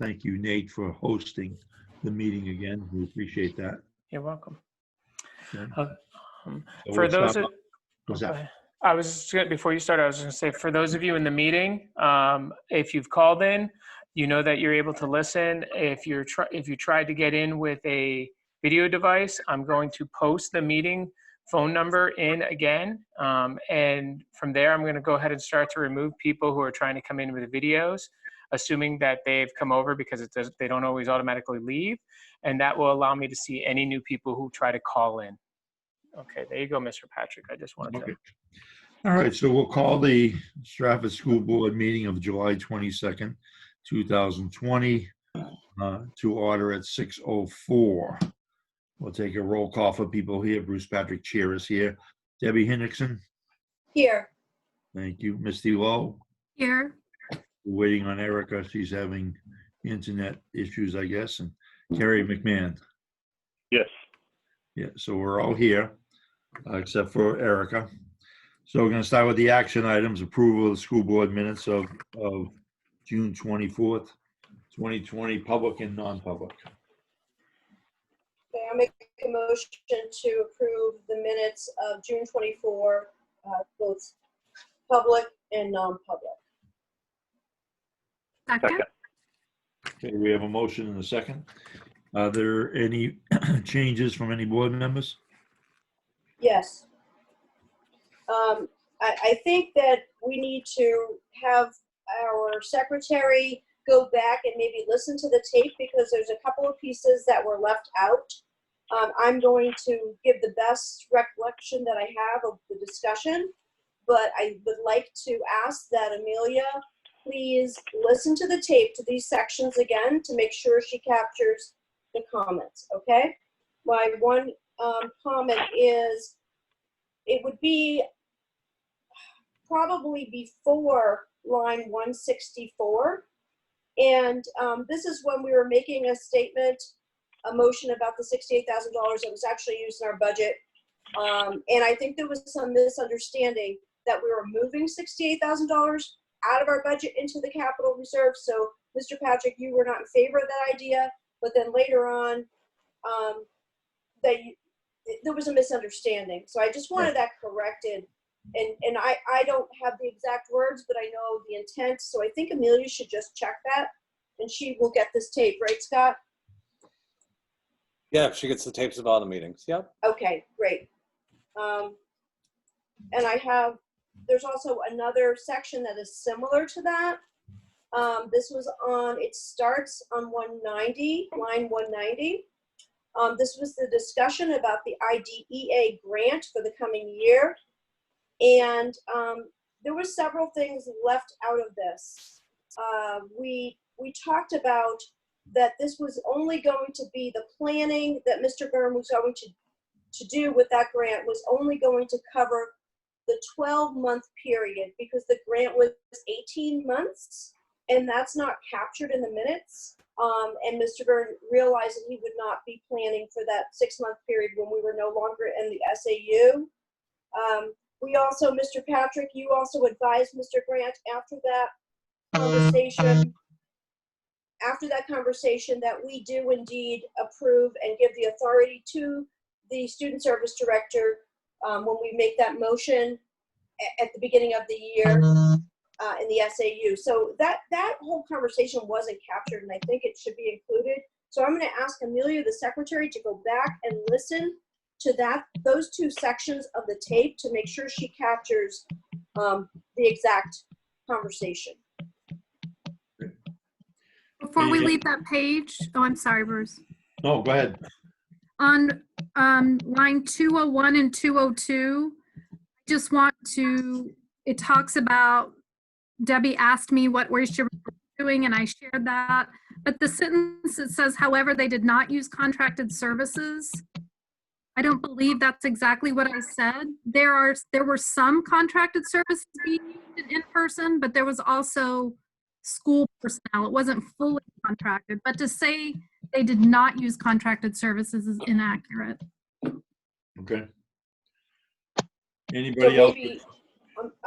Thank you, Nate, for hosting the meeting again. We appreciate that. You're welcome. Okay. So So for we'll those start of, off- What's that? I was just gonna, before you start, I was going to say, for those of you in the meeting, if you've called in, you know that you're able to listen. If you tried to get in with a video device, I'm going to post the meeting phone number in again. And from there, I'm going to go ahead and start to remove people who are trying to come in with videos, assuming that they've come over, because they don't always automatically leave. And that will allow me to see any new people who try to call in. Okay, there you go, Mr. Patrick. I just wanted to. Okay. All right, so we'll call the Strafford School Board meeting of July 22nd, 2020 to order at 6:04. We'll take a roll call for people here. Bruce Patrick Chair is here. Debbie Hendrickson. Here. Thank you. Misty Lowe. Here. We're waiting on Erica. She's having internet issues, I guess. And Kerry McMahon. Yes. Yeah, so we're all here except for Erica. So we're going to start with the action items. Approval of the school board minutes of June 24th, 2020, public and non-public. Okay, I'll make a motion to approve the minutes of June 24, both public and non-public. Second. Okay, we have a motion and a second. Are there any changes from any board members? Yes. I think that we need to have our secretary go back and maybe listen to the tape, because there's a couple of pieces that were left out. I'm going to give the best recollection that I have of the discussion, but I would like to ask that Amelia please listen to the tape to these sections again to make sure she captures the comments, okay? My one comment is, it would be probably before line 164. And this is when we were making a statement, a motion about the $68,000 that was actually used in our budget. And I think there was some misunderstanding that we were moving $68,000 out of our budget into the capital reserve. So Mr. Patrick, you were not in favor of that idea, but then later on, there was a misunderstanding. So I just wanted that corrected. And I don't have the exact words, but I know the intent. So I think Amelia should just check that, and she will get this tape, right, Scott? Yeah, she gets the tapes of all the meetings. Yep. Okay, great. And there's also another section that is similar to that. This was it starts on 190, line 190. This was the discussion about the IDEA grant for the coming year. And there were several things left out of this. We talked about that this was only going to be the planning that Mr. Byrne was going to do with that grant was only going to cover the 12-month period, because the grant was 18 months, and that's not captured in the minutes. And Mr. Byrne realized that he would not be planning for that 6-month period when we were no longer in the SAU. We also, Mr. Patrick, you also advised Mr. Grant after that conversation that we do indeed approve and give the authority to the student service director when we make that motion at the beginning of the year in the SAU. So that whole conversation wasn't captured, and I think it should be included. So I'm going to ask Amelia, the secretary, to go back and listen to those two sections of the tape to make sure she captures the exact conversation. Before we leave that page, oh, I'm sorry, Bruce. No, go ahead. On line 201 and 202, just want to, it talks about, Debbie asked me what she was doing, and I shared that. But the sentence that says, however, they did not use contracted services, I don't believe that's exactly what I said. There were some contracted services being used in person, but there was also school personnel. It wasn't fully contracted, but to say they did not use contracted services is inaccurate. Okay. Anybody else?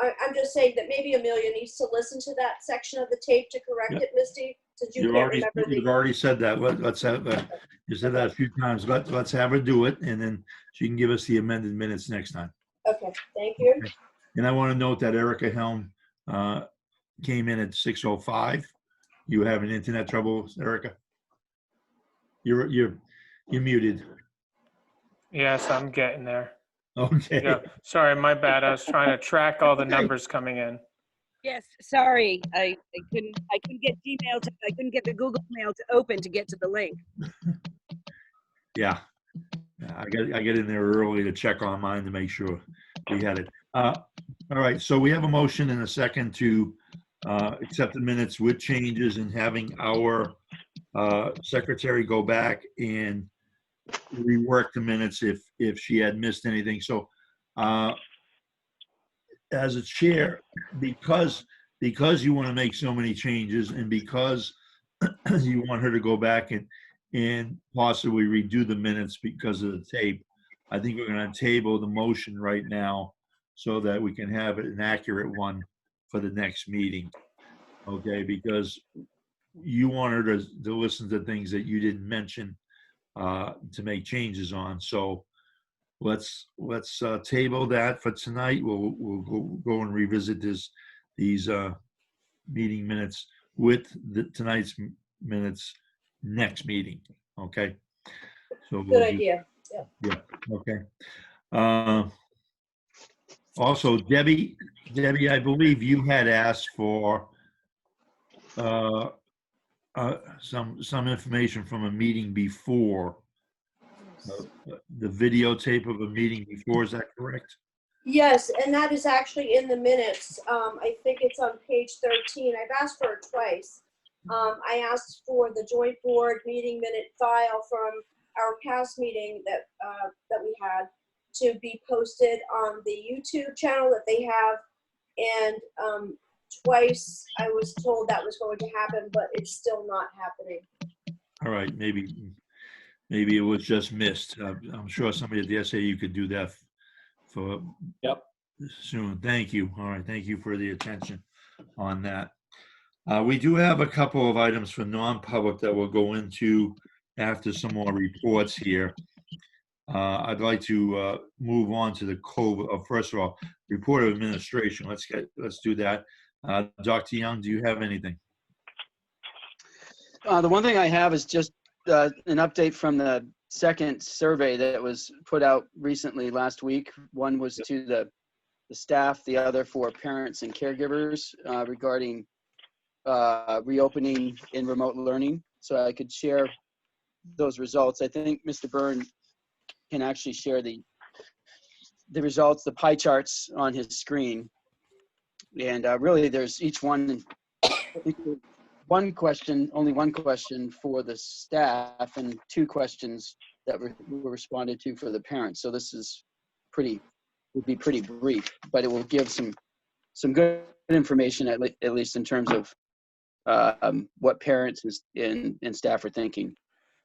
I'm just saying that maybe Amelia needs to listen to that section of the tape to correct it, Misty. since you can't remember You've the, already said that. Let's have, you said that a few times. Let's have her do it, and then she can give us the amended minutes next time. okay, thank you. Okay. And I want to note that Erica Helm came in at 6:05. You having internet trouble, Erica? You're muted. Yes, I'm getting there. Okay. Yeah, sorry, my bad. I was trying to track all the numbers coming in. Yes, sorry, I couldn't get Gmail to, I couldn't get the Google Mail to open to get to the link. Yeah. I get in there early to check on mine to make sure we had it. All right, so we have a motion and a second to accept the minutes with changes and having our secretary go back and rework the minutes if she had missed anything. So as a chair, because you want to make so many changes and because you want her to go back and possibly redo the minutes because of the tape, I think we're going to table the motion right now so that we can have an accurate one for the next meeting. Okay, because you want her to listen to things that you didn't mention to make changes on. So let's table that for tonight. We'll go and revisit these meeting minutes with tonight's minutes next meeting. Okay. So Good idea. Yeah. Okay. Also, Debbie, I believe you had asked for some information from a meeting before. The videotape of a meeting before, is that correct? Yes, and that is actually in the minutes. I think it's on page 13. I've asked for it twice. I asked for the joint board meeting minute file from our past meeting that we had to be posted on the YouTube channel that they have. And twice I was told that was going to happen, but it's still not happening. All right, maybe it was just missed. I'm sure somebody at the SAU could do that for soon. Thank you. All right, thank you for the attention on that. We do have a couple of items for non-public that we'll go into after some more reports here. I'd like to move on to the COVID. First of all, report of administration. Let's do that. Dr. Young, do you have anything? The one thing I have is just an update from the second survey that was put out recently last week. One was to the staff, the other for parents and caregivers regarding reopening in remote learning. So I could share those results. I think Mr. Byrne can actually share the results, the pie charts on his screen. And really there's each one, only one question for the staff and two questions that were responded to for the parents. So this is would be pretty brief, but it will give some good information at least in terms of what parents and staff are thinking.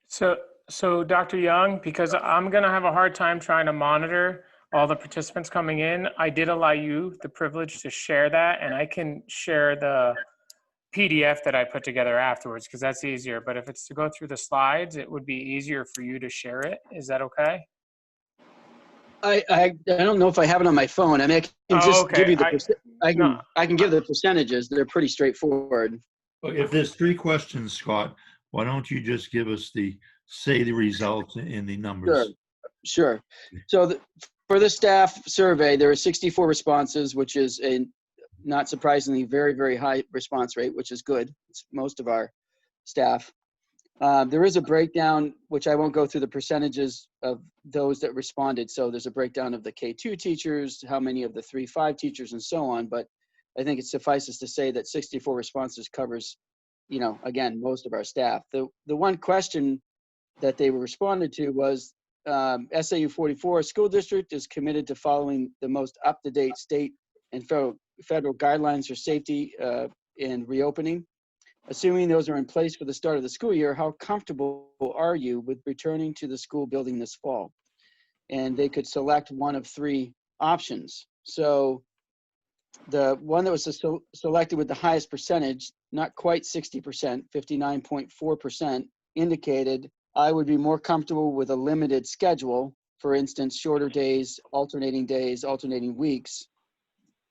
So Dr. Young, because I'm going to have a hard time trying to monitor all the participants coming in, I did allow you the privilege to share that, and I can share the PDF that I put together afterwards because that's easier. But if it's to go through the slides, it would be easier for you to share it. Is that okay? I don't know if I have it on my phone. I mean, I can just give you the I can give the percentages. They're pretty straightforward. If there's three questions, Scott, why don't you just give us say the results in the numbers? Sure. So for the staff survey, there are 64 responses, which is a not surprisingly very, very high response rate, which is good. It's most of our staff. There is a breakdown, which I won't go through the percentages of those that responded. So there's a breakdown of the K2 teachers, how many of the 3-5 teachers, and so on. But I think it suffices to say that 64 responses covers, again, most of our staff. The one question that they were responded to was SAU 44 school district is committed to following the most up-to-date state and federal guidelines for safety in reopening. Assuming those are in place for the start of the school year, how comfortable are you with returning to the school building this fall? And they could select one of three options. So the one that was selected with the highest percentage, not quite 60%, 59.4% indicated I would be more comfortable with a limited schedule, for instance, shorter days, alternating weeks.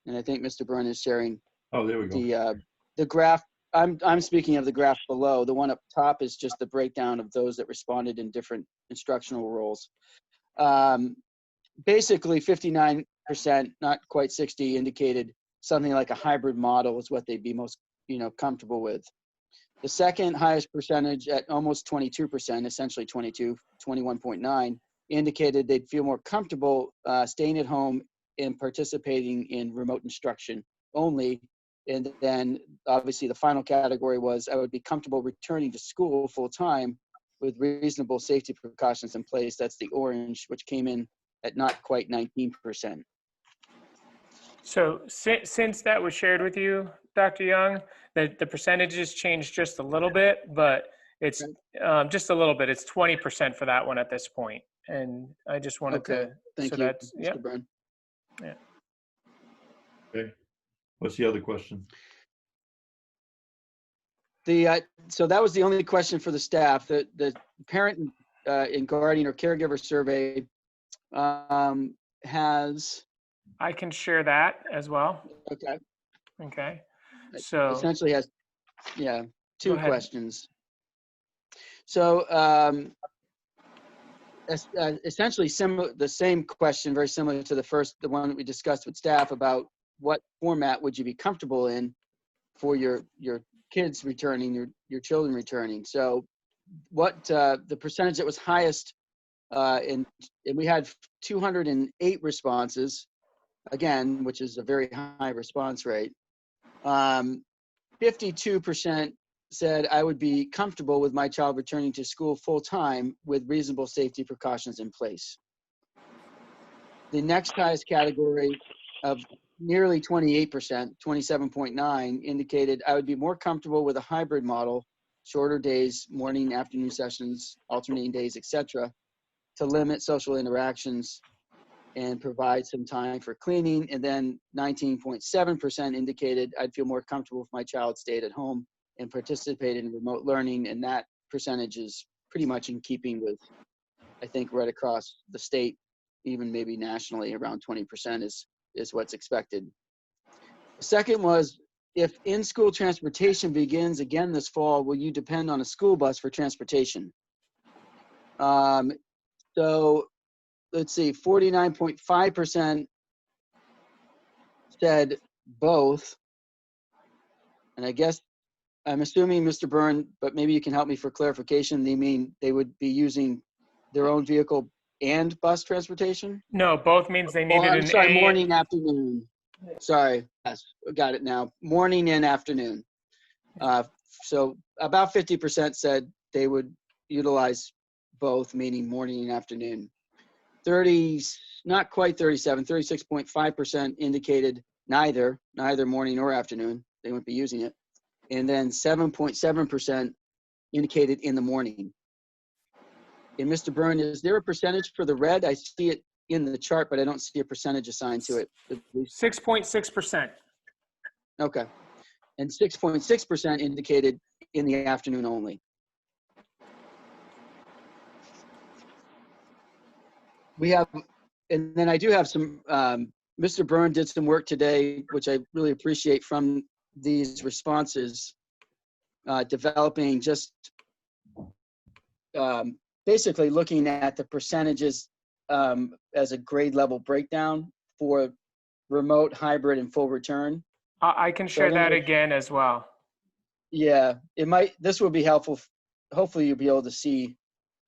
And I think Mr. Byrne is sharing Oh, there we go. the graph. I'm speaking of the graph below. The one up top is just the breakdown of those that responded in different instructional roles. Basically 59%, not quite 60, indicated something like a hybrid model is what they'd be most, comfortable with. The second highest percentage at almost 22%, essentially 21.9, indicated they'd feel more comfortable staying at home and participating in remote instruction only. And then obviously the final category was I would be comfortable returning to school full time with reasonable safety precautions in place. That's the orange, which came in at not quite 19%. So since that was shared with you, Dr. Young, the percentages changed just a little bit, but it's just a little bit. It's 20% for that one at this point. And I just wanted Okay, to, thank so you, that's, yeah. Mr. Byrne. Yeah. Okay. What's the other question? So that was the only question for the staff. The parent and guardian or caregiver survey has. I can share that as well. Okay. Okay. So Essentially has, Go two ahead. questions. So essentially the same question, very similar to the one that we discussed with staff about what format would you be comfortable in for your kids returning, your children returning. So what the percentage that was highest, and we had 208 responses, again, which is a very high response rate. 52% said I would be comfortable with my child returning to school full time with reasonable safety precautions in place. The next highest category of nearly 28%, 27.9, indicated I would be more comfortable with a hybrid model, shorter days, morning, afternoon sessions, alternating days, etc., to limit social interactions and provide some time for cleaning. And then 19.7% indicated I'd feel more comfortable if my child stayed at home and participated in remote learning. And that percentage is pretty much in keeping with, I think, right across the state, even maybe nationally, around 20% is what's expected. The second was, if in-school transportation begins again this fall, will you depend on a school bus for transportation? So let's see, 49.5% said both. And I guess I'm assuming, Mr. Byrne, but maybe you can help me for clarification. They mean they would be using their own vehicle and bus transportation? no, both means they Oh, needed I'm an sorry, A. morning, afternoon. Sorry, yes, got it now. Morning and afternoon. So about 50% said they would utilize both, meaning morning and afternoon. 30, not quite 37, 36.5% indicated neither morning or afternoon. They wouldn't be using it. And then 7.7% indicated in the morning. And Mr. Byrne, is there a percentage for the red? I see it in the chart, but I don't see a percentage assigned to it. 6.6%. Okay. And 6.6% indicated in the afternoon only. We have, and then I do have some, Mr. Byrne did some work today, which I really appreciate from these responses, developing just basically looking at the percentages as a grade level breakdown for remote, hybrid, and full return. I can share that again as well. Yeah, this will be helpful. Hopefully you'll be able to see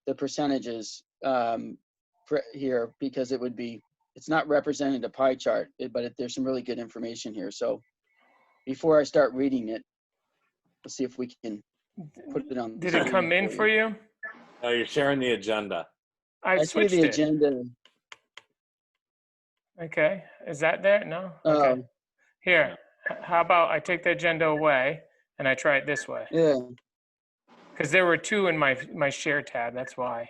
the percentages here, because it's not represented a pie chart, but there's some really good information here. So before I start reading it, let's see if we can put it on. Did it come in for you? No, you're sharing the agenda. I I see switched the it. agenda. Okay, is that there? No? Okay. Here, how about I take the agenda away and I try it this way? Yeah. Because there were two in my share tab, that's why.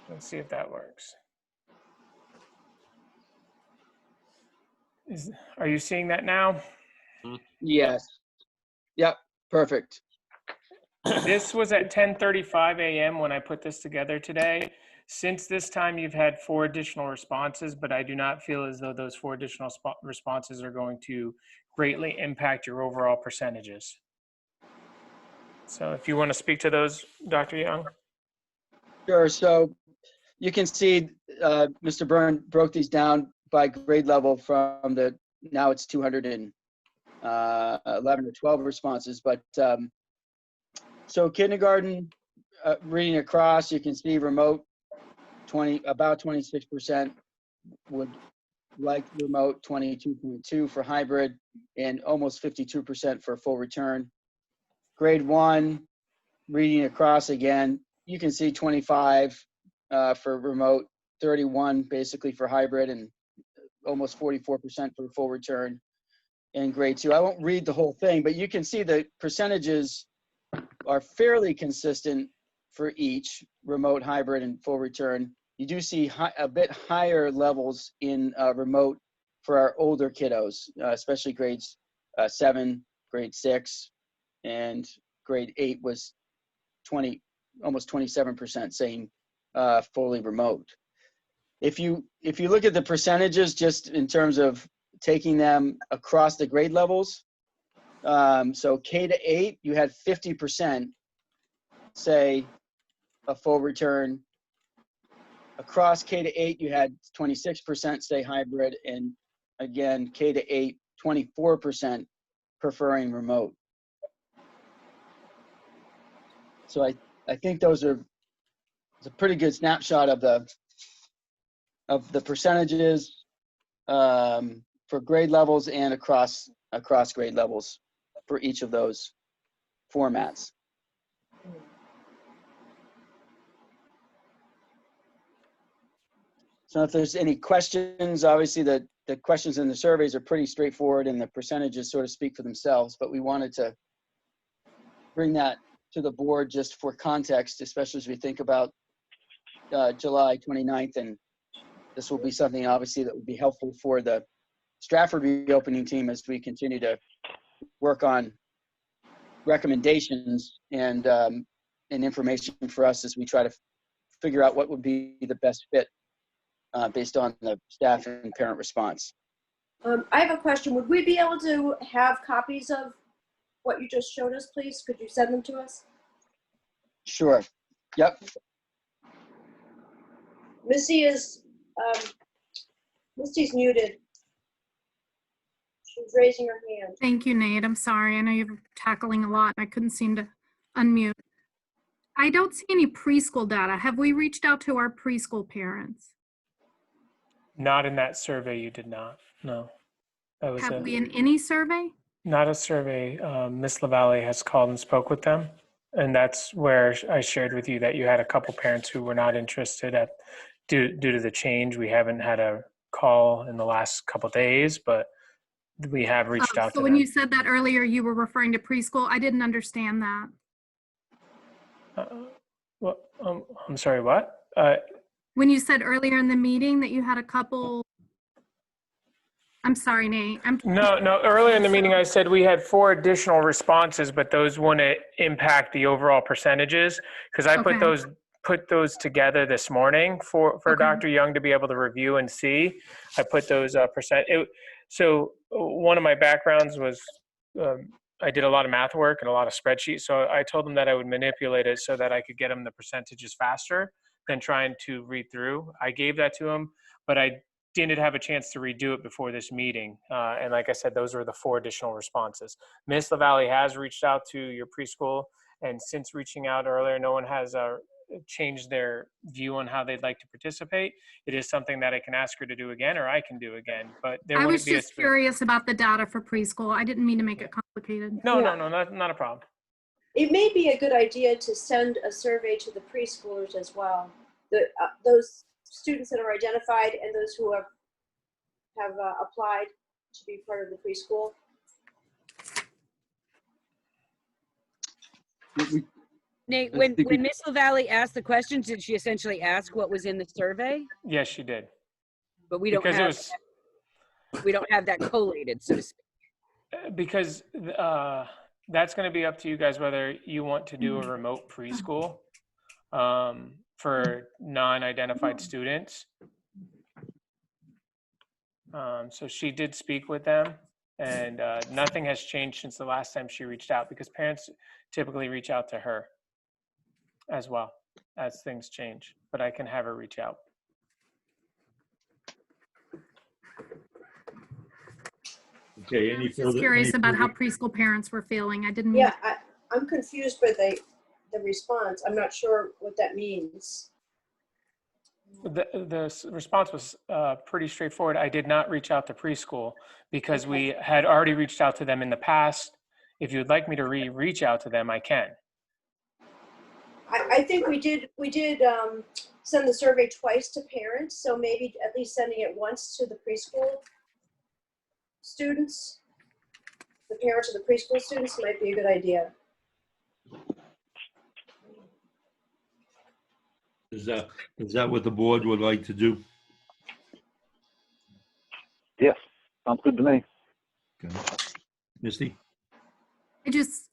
Let's see if that works. Are you seeing that now? Yes. Yep, perfect. This was at 10:35 a.m. when I put this together today. Since this time, you've had 4 additional responses, but I do not feel as though those 4 additional responses are going to greatly impact your overall percentages. So if you want to speak to those, Dr. Young. Sure. So you can see Mr. Byrne broke these down by grade level from now it's 211 or 12 responses. But so kindergarten, reading across, you can see remote, about 26% would like remote, 22.2 for hybrid, and almost 52% for full return. Grade 1, reading across again, you can see 25 for remote, 31 basically for hybrid, and almost 44% for full return in grade 2. I won't read the whole thing, but you can see the percentages are fairly consistent for each remote, hybrid, and full return. You do see a bit higher levels in remote for our older kiddos, especially grades 7, grade 6, and grade 8 was almost 27% saying fully remote. If you look at the percentages just in terms of taking them across the grade levels, so K to 8, you had 50% say a full return. Across K to 8, you had 26% say hybrid, and again, K to 8, 24% preferring remote. So I think it's a pretty good snapshot of the percentages for grade levels and across grade levels for each of those formats. So if there's any questions, obviously the questions in the surveys are pretty straightforward and the percentages sort of speak for themselves, but we wanted to bring that to the board just for context, especially as we think about July 29th, and this will be something obviously that would be helpful for the Strafford reopening team as we continue to work on recommendations and information for us as we try to figure out what would be the best fit based on the staff and parent response. I have a question. Would we be able to have copies of what you just showed us, please? Could you send them to us? Sure. Yep. Misty's muted. She's raising her hand. Thank you, Nate. I'm sorry. I know you're tackling a lot. I couldn't seem to unmute. I don't see any preschool data. Have we reached out to our preschool parents? Not in that survey, you did not. No. That was Have we in any survey? not a survey. Ms. LaValle has called and spoke with them. And that's where I shared with you that you had a couple parents who were not interested due to the change. We haven't had a call in the last couple days, but we have reached out to So them. when you said that earlier, you were referring to preschool. I didn't understand that. Well, I'm sorry, what? When you said earlier in the meeting that you had a couple, I'm sorry, Nate. No. Earlier in the meeting, I said we had 4 additional responses, but those wouldn't impact the overall percentages because I put those together this morning for Dr. Young to be able to review and see. I put those so one of my backgrounds was I did a lot of math work and a lot of spreadsheets. So I told them that I would manipulate it so that I could get them the percentages faster than trying to read through. I gave that to them, but I didn't have a chance to redo it before this meeting. And like I said, those were the 4 additional responses. Ms. LaValle has reached out to your preschool, and since reaching out earlier, no one has changed their view on how they'd like to participate. It is something that I can ask her to do again, or I can do again. But there I wouldn't was be just curious about the data for preschool. I didn't mean to make it complicated. No, Yeah. not a problem. It may be a good idea to send a survey to the preschoolers as well. Those students that are identified and those who have applied to be part of the preschool. Nate, when Ms. LaValle asked the questions, did she essentially ask what was in the survey? Yes, she did. But we don't Because have that collated, so to speak. Because that's going to be up to you guys whether you want to do a remote preschool for non-identified students. So she did speak with them, and nothing has changed since the last time she reached out, because parents typically reach out to her as well as things change, but I can have her reach out. Okay, I any was just further? curious any about how further- preschool parents were feeling. I didn't. Yeah, I'm confused by the response. I'm not sure what that means. The response was pretty straightforward. I did not reach out to preschool because we had already reached out to them in the past. If you'd like me to reach out to them, I can. I think we did send the survey twice to parents, so maybe at least sending it once to the preschool students, the parents of the preschool students might be a good idea. Is that what the board would like to do? Yes, sounds good to me. Okay. Misty?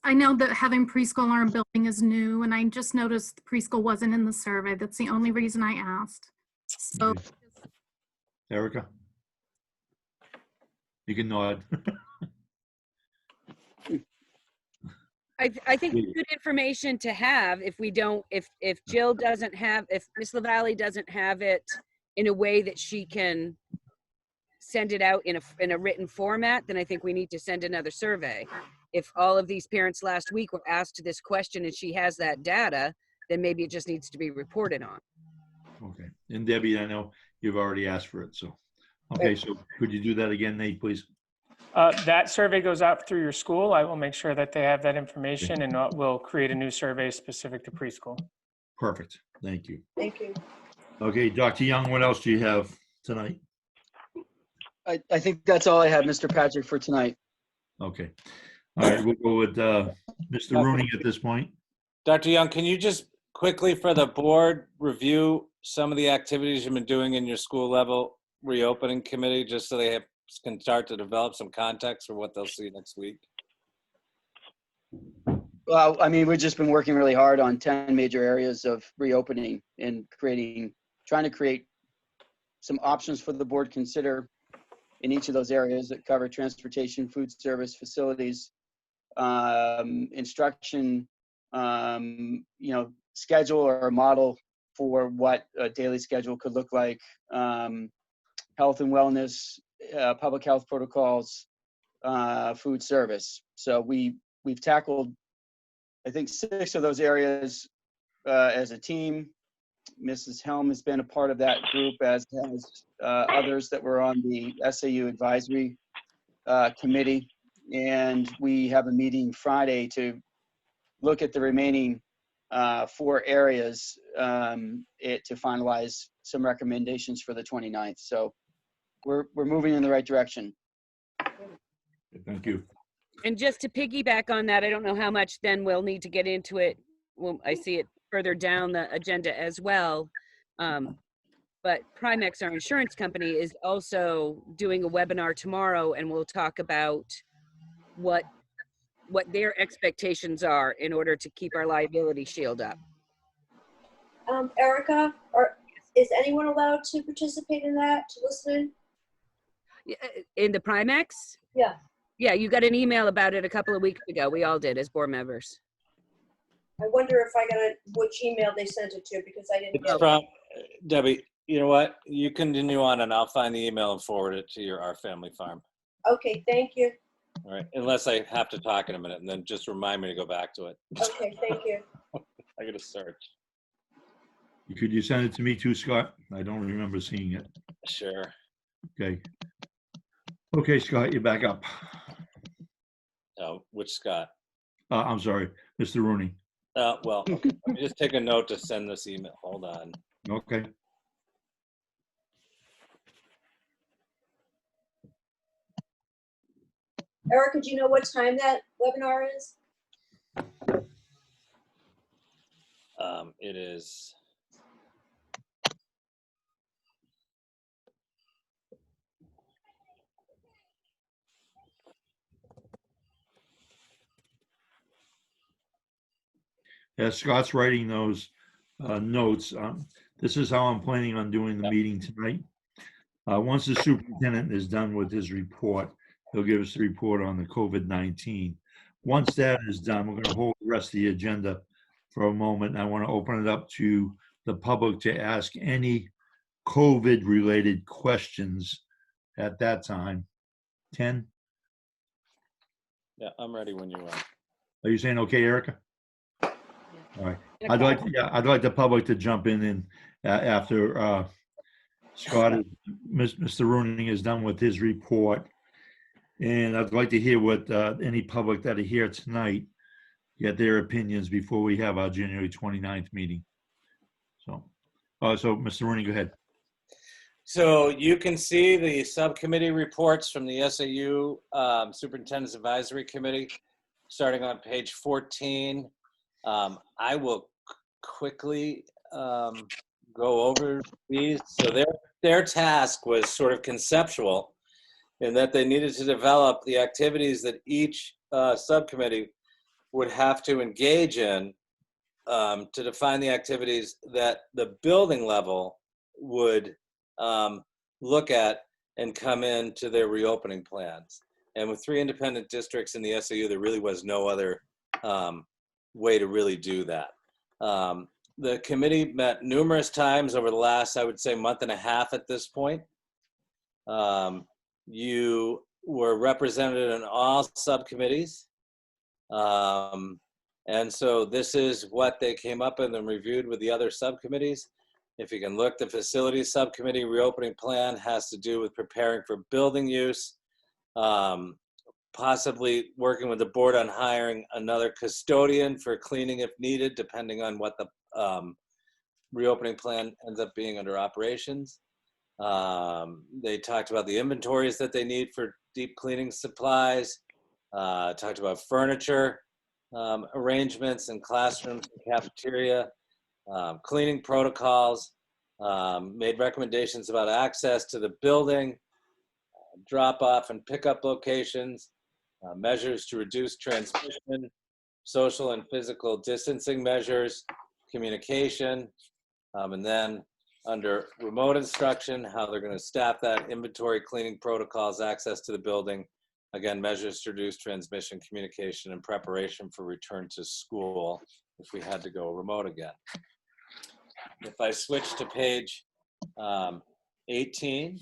I know that having preschool in our building is new, and I just noticed preschool wasn't in the survey. That's the only reason I asked. So Okay. Erica? You can nod. I think Yeah. it's good information to have if we don't, if Jill doesn't have, if Miss LaValle doesn't have it in a way that she can send it out in a written format, then I think we need to send another survey. If all of these parents last week were asked this question and she has that data, then maybe it just needs to be reported on. Okay. And Debbie, I know you've already asked for it, so. Okay, so could you do that again, Nate, please? That survey goes out through your school. I will make sure that they have that information, and we'll create a new survey specific to preschool. Perfect. Thank you. Thank you. Okay, Dr. Young, what else do you have tonight? I think that's all I have, Mr. Patrick, for tonight. Okay. All right, we'll go with Mr. Rooney at this point. Dr. Young, can you just quickly for the board review some of the activities you've been doing in your school level reopening committee, just so they can start to develop some context for what they'll see next week? Well, I mean, we've just been working really hard on 10 major areas of reopening and trying to create some options for the board to consider in each of those areas that cover transportation, food service, facilities, instruction, schedule or a model for what a daily schedule could look like, health and wellness, public health protocols, food service. So we've tackled, I think, 6 of those areas as a team. Mrs. Helm has been a part of that group, as has others that were on the SAU advisory committee. And we have a meeting Friday to look at the remaining 4 areas to finalize some recommendations for the 29th. So we're moving in the right direction. Thank you. And just to piggyback on that, I don't know how much then we'll need to get into it. Well, I see it further down the agenda as well. But Primex, our insurance company, is also doing a webinar tomorrow, and we'll talk about what their expectations are in order to keep our liability shield up. Erica, is anyone allowed to participate in that, to listen in? In the Primex? Yeah. Yeah, you got an email about it a couple of weeks ago. We all did as board members. I wonder if I got which email they sent it to, because I didn't It's get it. from, Debbie, you know what? You continue on and I'll find the email and forward it to Our Family Farm. Okay, thank you. All right, unless I have to talk in a minute, and then just remind me to go back to it. Okay, thank you. I gotta search. Could you send it to me too, Scott? I don't remember seeing it. Sure. Okay. Okay, Scott, you're back up. Oh, which Scott? I'm sorry, Mr. Rooney. Well, okay. Let me just take a note to send this email. Hold on. Okay. Erica, do you know what time that webinar is? It is. as Scott's writing those notes, this is how I'm planning on doing the Yep. meeting tonight. Once the superintendent is done with his report, he'll give us the report on the COVID-19. Once that is done, we're going to hold the rest of the agenda for a moment. I want to open it up to the public to ask any COVID-related questions at that time. Ken, Yeah, I'm ready when you are. are you saying okay, Erica? All right. I'd like the public to jump in and after Scott, Mr. Rooney is done with his report. And I'd like to hear what any public that are here tonight get their opinions before we have our January 29th meeting. So Mr. Rooney, go ahead. So you can see the subcommittee reports from the SAU Superintendent's Advisory Committee, starting on page 14. I will quickly go over these. So their task was sort of conceptual in that they needed to develop the activities that each subcommittee would have to engage in to define the activities that the building level would look at and come into their reopening plans. And with 3 independent districts in the SAU, there really was no other way to really do that. The committee met numerous times over the last, I would say, month and a half at this point. You were represented in all subcommittees. And so this is what they came up with and reviewed with the other subcommittees. If you can look, the facilities subcommittee reopening plan has to do with preparing for building use, possibly working with the board on hiring another custodian for cleaning if needed, depending on what the reopening plan ends up being under operations. They talked about the inventories that they need for deep cleaning supplies, talked about furniture arrangements in classrooms and cafeteria, cleaning protocols, made recommendations about access to the building, drop-off and pickup locations, measures to reduce transmission, social and physical distancing measures, communication, and then under remote instruction, how they're going to staff that, inventory, cleaning protocols, access to the building, again, measures to reduce transmission, communication, and preparation for return to school if we had to go remote again. If I switch to page 18,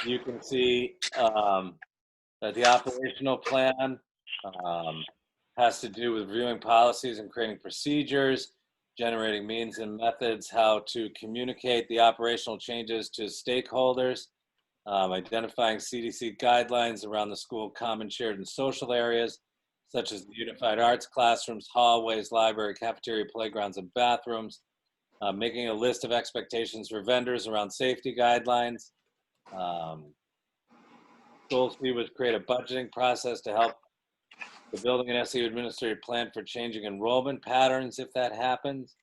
you can see that the operational plan has to do with reviewing policies and creating procedures, generating means and methods, how to communicate the operational changes to stakeholders, identifying CDC guidelines around the school common, shared, and social areas, such as the unified arts classrooms, hallways, library, cafeteria, playgrounds, and bathrooms, making a list of expectations for vendors around safety guidelines. Goal 3 was create a budgeting process to help the building and SAU administrator plan for changing enrollment patterns if that happens,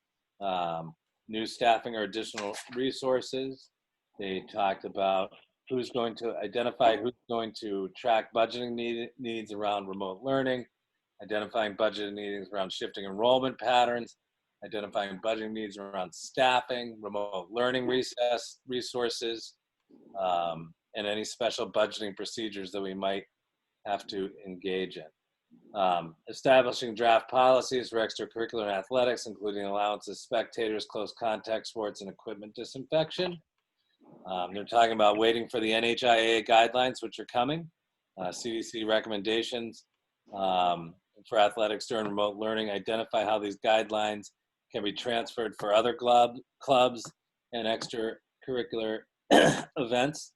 new staffing or additional resources. They talked about who's going to identify who's going to track budgeting needs around remote learning, identifying budgeting needs around shifting enrollment patterns, identifying budgeting needs around staffing, remote learning resources, and any special budgeting procedures that we might have to engage in. Establishing draft policies for extracurricular and athletics, including allowances, spectators, close contact sports, and equipment disinfection. They're talking about waiting for the NHIA guidelines, which are coming, CDC recommendations for athletics during remote learning, identify how these guidelines can be transferred for other clubs and extracurricular events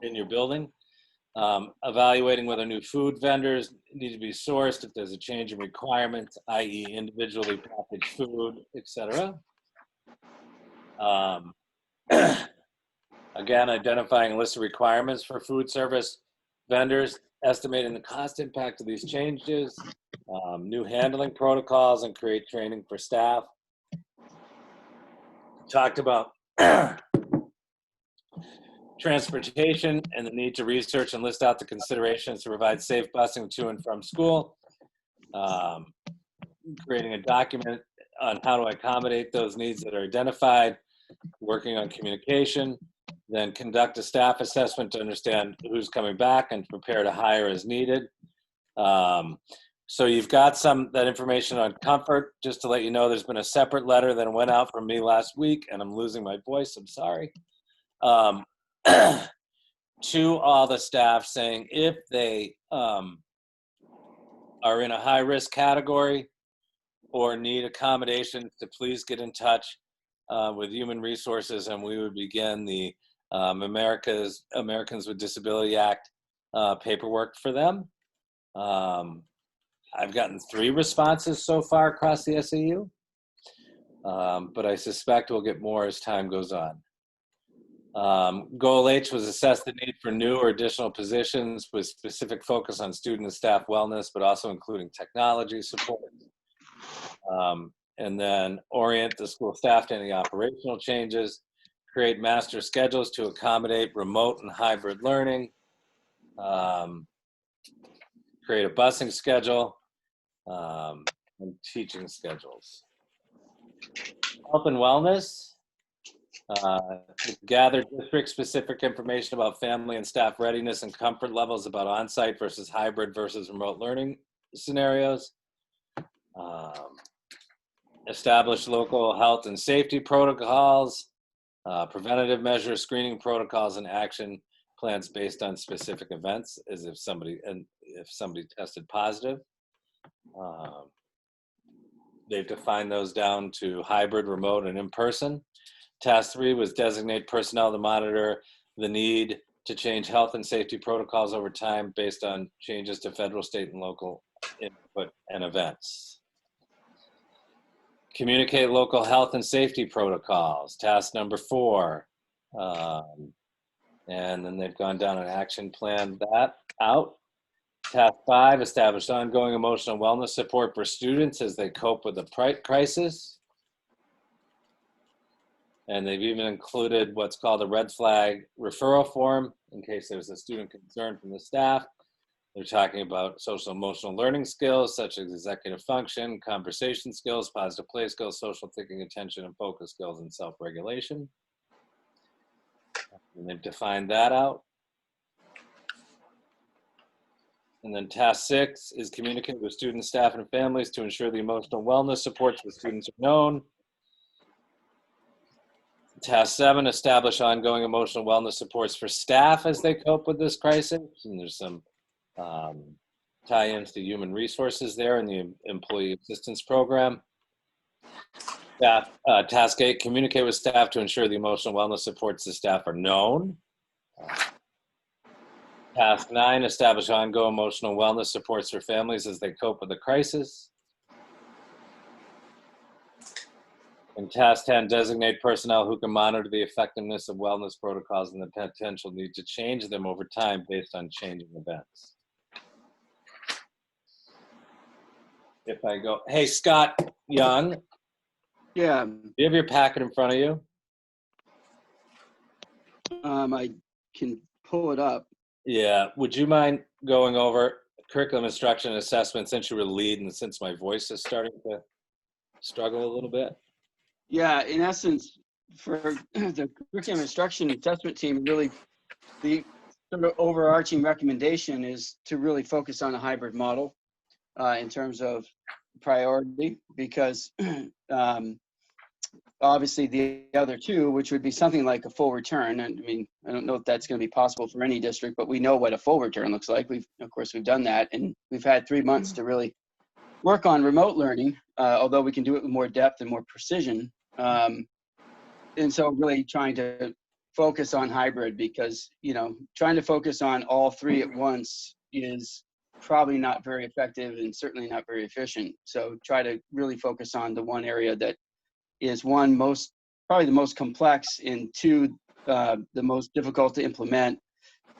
in your building. Evaluating whether new food vendors need to be sourced if there's a change in requirements, i.e. individually packaged food, etc. Again, identifying a list of requirements for food service vendors, estimating the cost impact of these changes, new handling protocols, and create training for staff. Talked about transportation and the need to research and list out the considerations to provide safe busing to and from school. creating a document on how to accommodate those needs that are identified, working on communication, then conduct a staff assessment to understand who's coming back and prepare to hire as needed. So you've got that information on comfort. Just to let you know, there's been a separate letter that went out from me last week, and I'm losing my voice, I'm sorry, to all the staff saying if they are in a high-risk category or need accommodations, to please get in touch with Human Resources, and we would begin the Americans with Disability Act paperwork for them. I've gotten 3 responses so far across the SAU, but I suspect we'll get more as time goes on. Goal H was assess the need for new or additional positions with specific focus on student and staff wellness, but also including technology support. And then orient the school staff to any operational changes, create master schedules to accommodate remote and hybrid learning, create a busing schedule, and teaching schedules. Health and wellness, gather district-specific information about family and staff readiness and comfort levels about on-site versus hybrid versus remote learning scenarios. Establish local health and safety protocols, preventative measures, screening protocols, and action plans based on specific events, as if somebody tested positive. They've defined those down to hybrid, remote, and in-person. Task 3 was designate personnel to monitor the need to change health and safety protocols over time based on changes to federal, state, and local input and events. Communicate local health and safety protocols, task number 4. And then they've gone down an action plan that out. Task 5, establish ongoing emotional wellness support for students as they cope with the crisis. And they've even included what's called a red flag referral form in case there's a student concern from the staff. They're talking about social emotional learning skills such as executive function, conversation skills, positive play skills, social thinking, attention and focus skills, and self-regulation. And they've defined that out. And then task 6 is communicate with students, staff, and families to ensure the emotional wellness supports with students are known. Task 7, establish ongoing emotional wellness supports for staff as they cope with this crisis. And there's some tie-ins to human resources there in the employee assistance program. Task 8, communicate with staff to ensure the emotional wellness supports to staff are known. Task 9, establish ongoing emotional wellness supports for families as they cope with the crisis. And task 10, designate personnel who can monitor the effectiveness of wellness protocols and the potential need to change them over time based on changing events. If I go, hey, Scott Young. Yeah, Do you have your packet in front of you? I can pull it up. Yeah, would you mind going over curriculum instruction and assessment since you were lead and since my voice is starting to struggle a little bit? Yeah, in essence, for the curriculum instruction assessment team, really the sort of overarching recommendation is to really focus on a hybrid model in terms of priority, because obviously the other two, which would be something like a full return, and I mean, I don't know if that's going to be possible for any district, but we know what a full return looks like. Of course, we've done that, and we've had 3 months to really work on remote learning, although we can do it with more depth and more precision. And so really trying to focus on hybrid, because, you know, trying to focus on all 3 at once is probably not very effective and certainly not very efficient. So try to really focus on the one area that is probably the most complex, and 2, the most difficult to implement,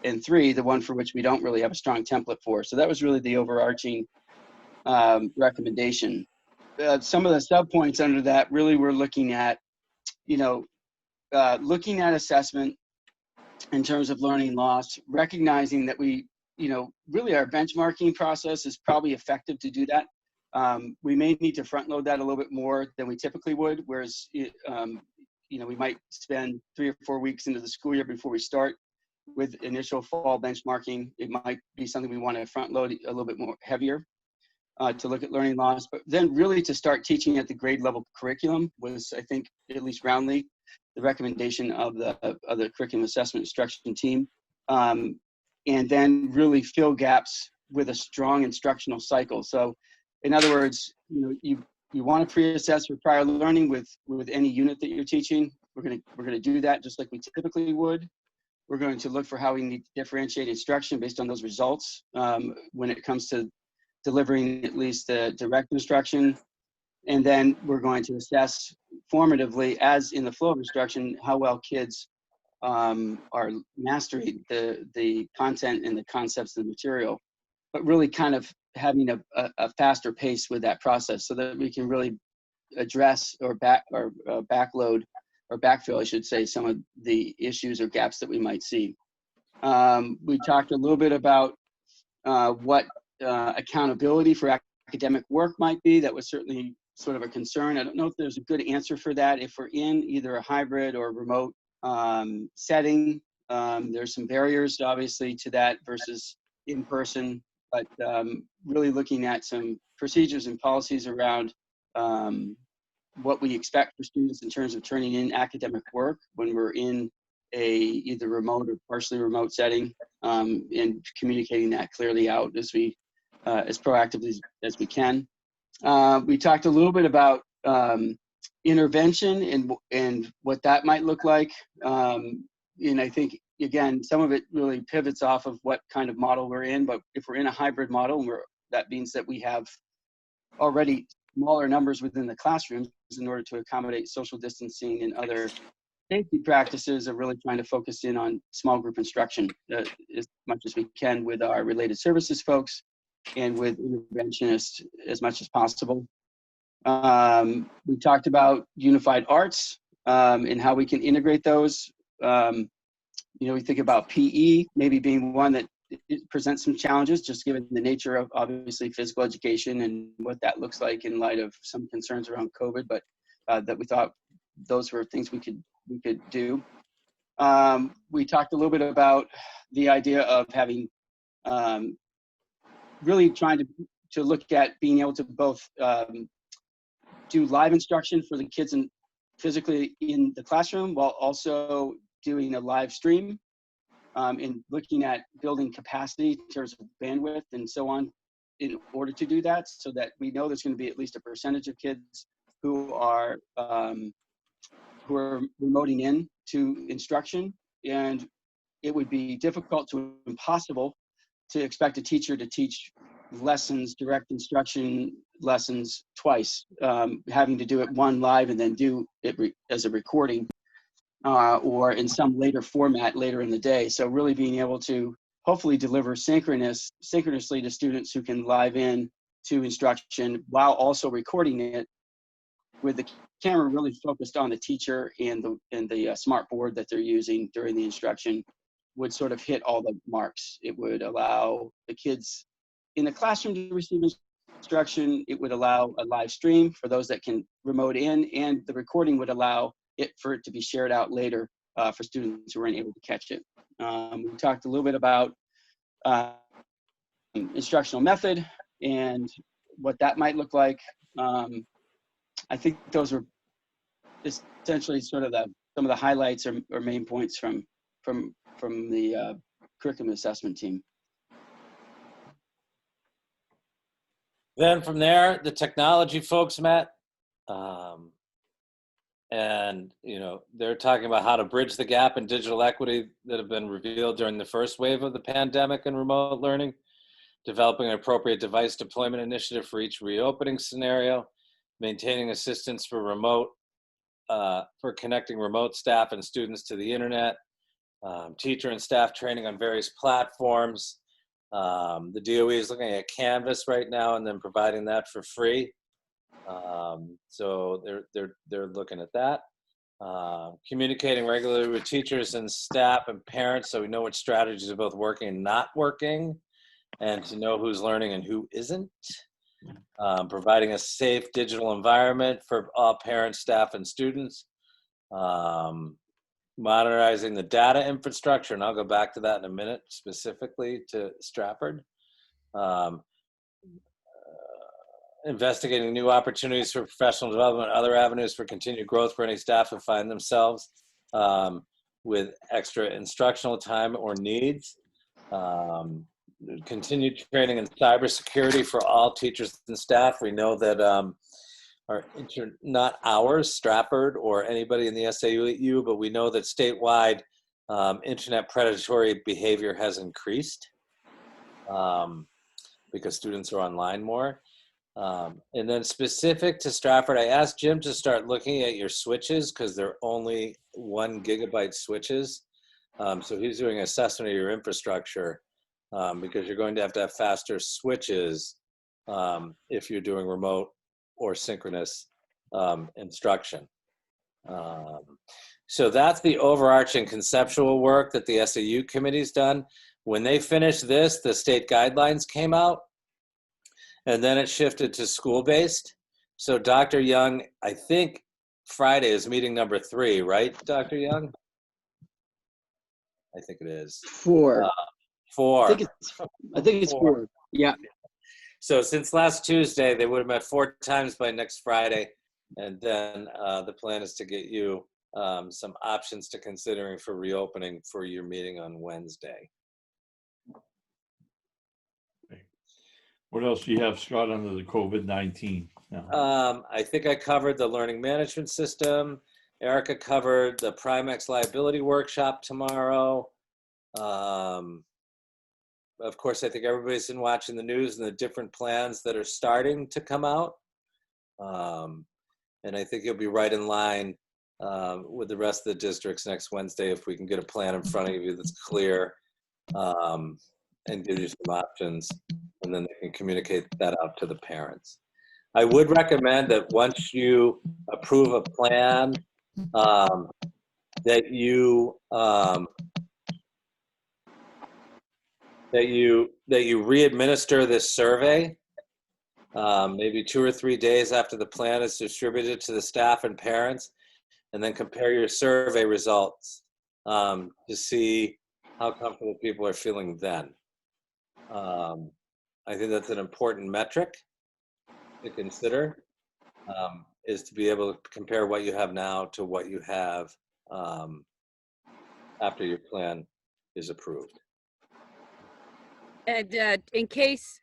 and 3, the one for which we don't really have a strong template for. So that was really the overarching recommendation. Some of the subpoints under that really were looking at, looking at assessment in terms of learning loss, recognizing that we, really our benchmarking process is probably effective to do that. We may need to front load that a little bit more than we typically would, whereas we might spend 3 or 4 weeks into the school year before we start with initial fall benchmarking. It might be something we want to front load a little bit more heavier to look at learning loss, but then really to start teaching at the grade level curriculum was, I think, at least roundly, the recommendation of the curriculum assessment instruction team. And then really fill gaps with a strong instructional cycle. So in other words, you want to pre-assess your prior learning with any unit that you're teaching. We're going to do that just like we typically would. We're going to look for how we need to differentiate instruction based on those results when it comes to delivering at least the direct instruction. And then we're going to assess formatively, as in the flow of instruction, how well kids are mastering the content and the concepts and the material, but really kind of having a faster pace with that process so that we can really address or backload or backfill, I should say, some of the issues or gaps that we might see. We talked a little bit about what accountability for academic work might be. That was certainly sort of a concern. I don't know if there's a good answer for that. If we're in either a hybrid or remote setting, there's some barriers obviously to that versus in person, but really looking at some procedures and policies around what we expect for students in terms of turning in academic work when we're in a either remote or partially remote setting, and communicating that clearly out as proactively as we can. We talked a little bit about intervention and what that might look like. And I think, again, some of it really pivots off of what kind of model we're in, but if we're in a hybrid model, that means that we have already smaller numbers within the classrooms in order to accommodate social distancing and other safety practices of really trying to focus in on small group instruction as much as we can with our related services folks and with interventionists as much as possible. We talked about unified arts and how we can integrate those. We think about PE maybe being one that it presents some challenges just given the nature of obviously physical education and what that looks like in light of some concerns around COVID, but that we thought those were things we could do. We talked a little bit about the idea of having really trying to look at being able to both do live instruction for the kids physically in the classroom while also doing a live stream and looking at building capacity in terms of bandwidth and so on in order to do that, so that we know there's going to be at least a percentage of kids who are remoting in to instruction, and it would be difficult to impossible to expect a teacher to teach lessons, direct instruction lessons twice, having to do it one live and then do it as a recording or in some later format later in the day. So really being able to hopefully deliver synchronously to students who can live in to instruction while also recording it with the camera really focused on the teacher and the smart board that they're using during the instruction would sort of hit all the marks. It would allow the kids in the classroom to receive instruction. It would allow a live stream for those that can remote in, and the recording would allow for it to be shared out later for students who weren't able to catch it. We talked a little bit about instructional method and what that might look like. I think those are essentially sort of some of the highlights or main points from the curriculum assessment team. Then from there, the technology folks met, and they're talking about how to bridge the gap in digital equity that have been revealed during the first wave of the pandemic and remote learning, developing an appropriate device deployment initiative for each reopening scenario, maintaining assistance for connecting remote staff and students to the internet, teacher and staff training on various platforms. The DOE is looking at Canvas right now and then providing that for free. So they're looking at that. Communicating regularly with teachers and staff and parents so we know which strategies are both working and not working, and to know who's learning and who isn't. providing a safe digital environment for all parents, staff, and students, modernizing the data infrastructure, and I'll go back to that in a minute, specifically to Strafford. Investigating new opportunities for professional development, other avenues for continued growth for any staff who find themselves with extra instructional time or needs. Continued training in cybersecurity for all teachers and staff. We know that not ours, Strafford, or anybody in the SAU, but we know that statewide internet predatory behavior has increased because students are online more. And then specific to Strafford, I asked Jim to start looking at your switches because they're only 1 gigabyte switches. So he's doing an assessment of your infrastructure because you're going to have faster switches if you're doing remote or synchronous instruction. So that's the overarching conceptual work that the SAU committee's done. When they finished this, the state guidelines came out, and then it shifted to school-based. So Dr. Young, I think Friday is meeting number 3, right, Dr. Young? I think it is. 4. 4. I think it's 4. Yeah. So since last Tuesday, they would have met 4 times by next Friday. And then the plan is to get you some options to considering for reopening for your meeting on Wednesday. What else do you have, Scott, under the COVID-19? I think I covered the learning management system. Erica covered the Primex liability workshop tomorrow. Of course, I think everybody's been watching the news and the different plans that are starting to come out. And I think you'll be right in line with the rest of the districts next Wednesday if we can get a plan in front of you that's clear and give you some options, and then they can communicate that out to the parents. I would recommend that once you approve a plan, that you re-administer this survey, maybe 2 or 3 days after the plan is distributed to the staff and parents, and then compare your survey results to see how comfortable people are feeling then. I think that's an important metric to consider, is to be able to compare what you have now to what you have after your plan is approved. And in case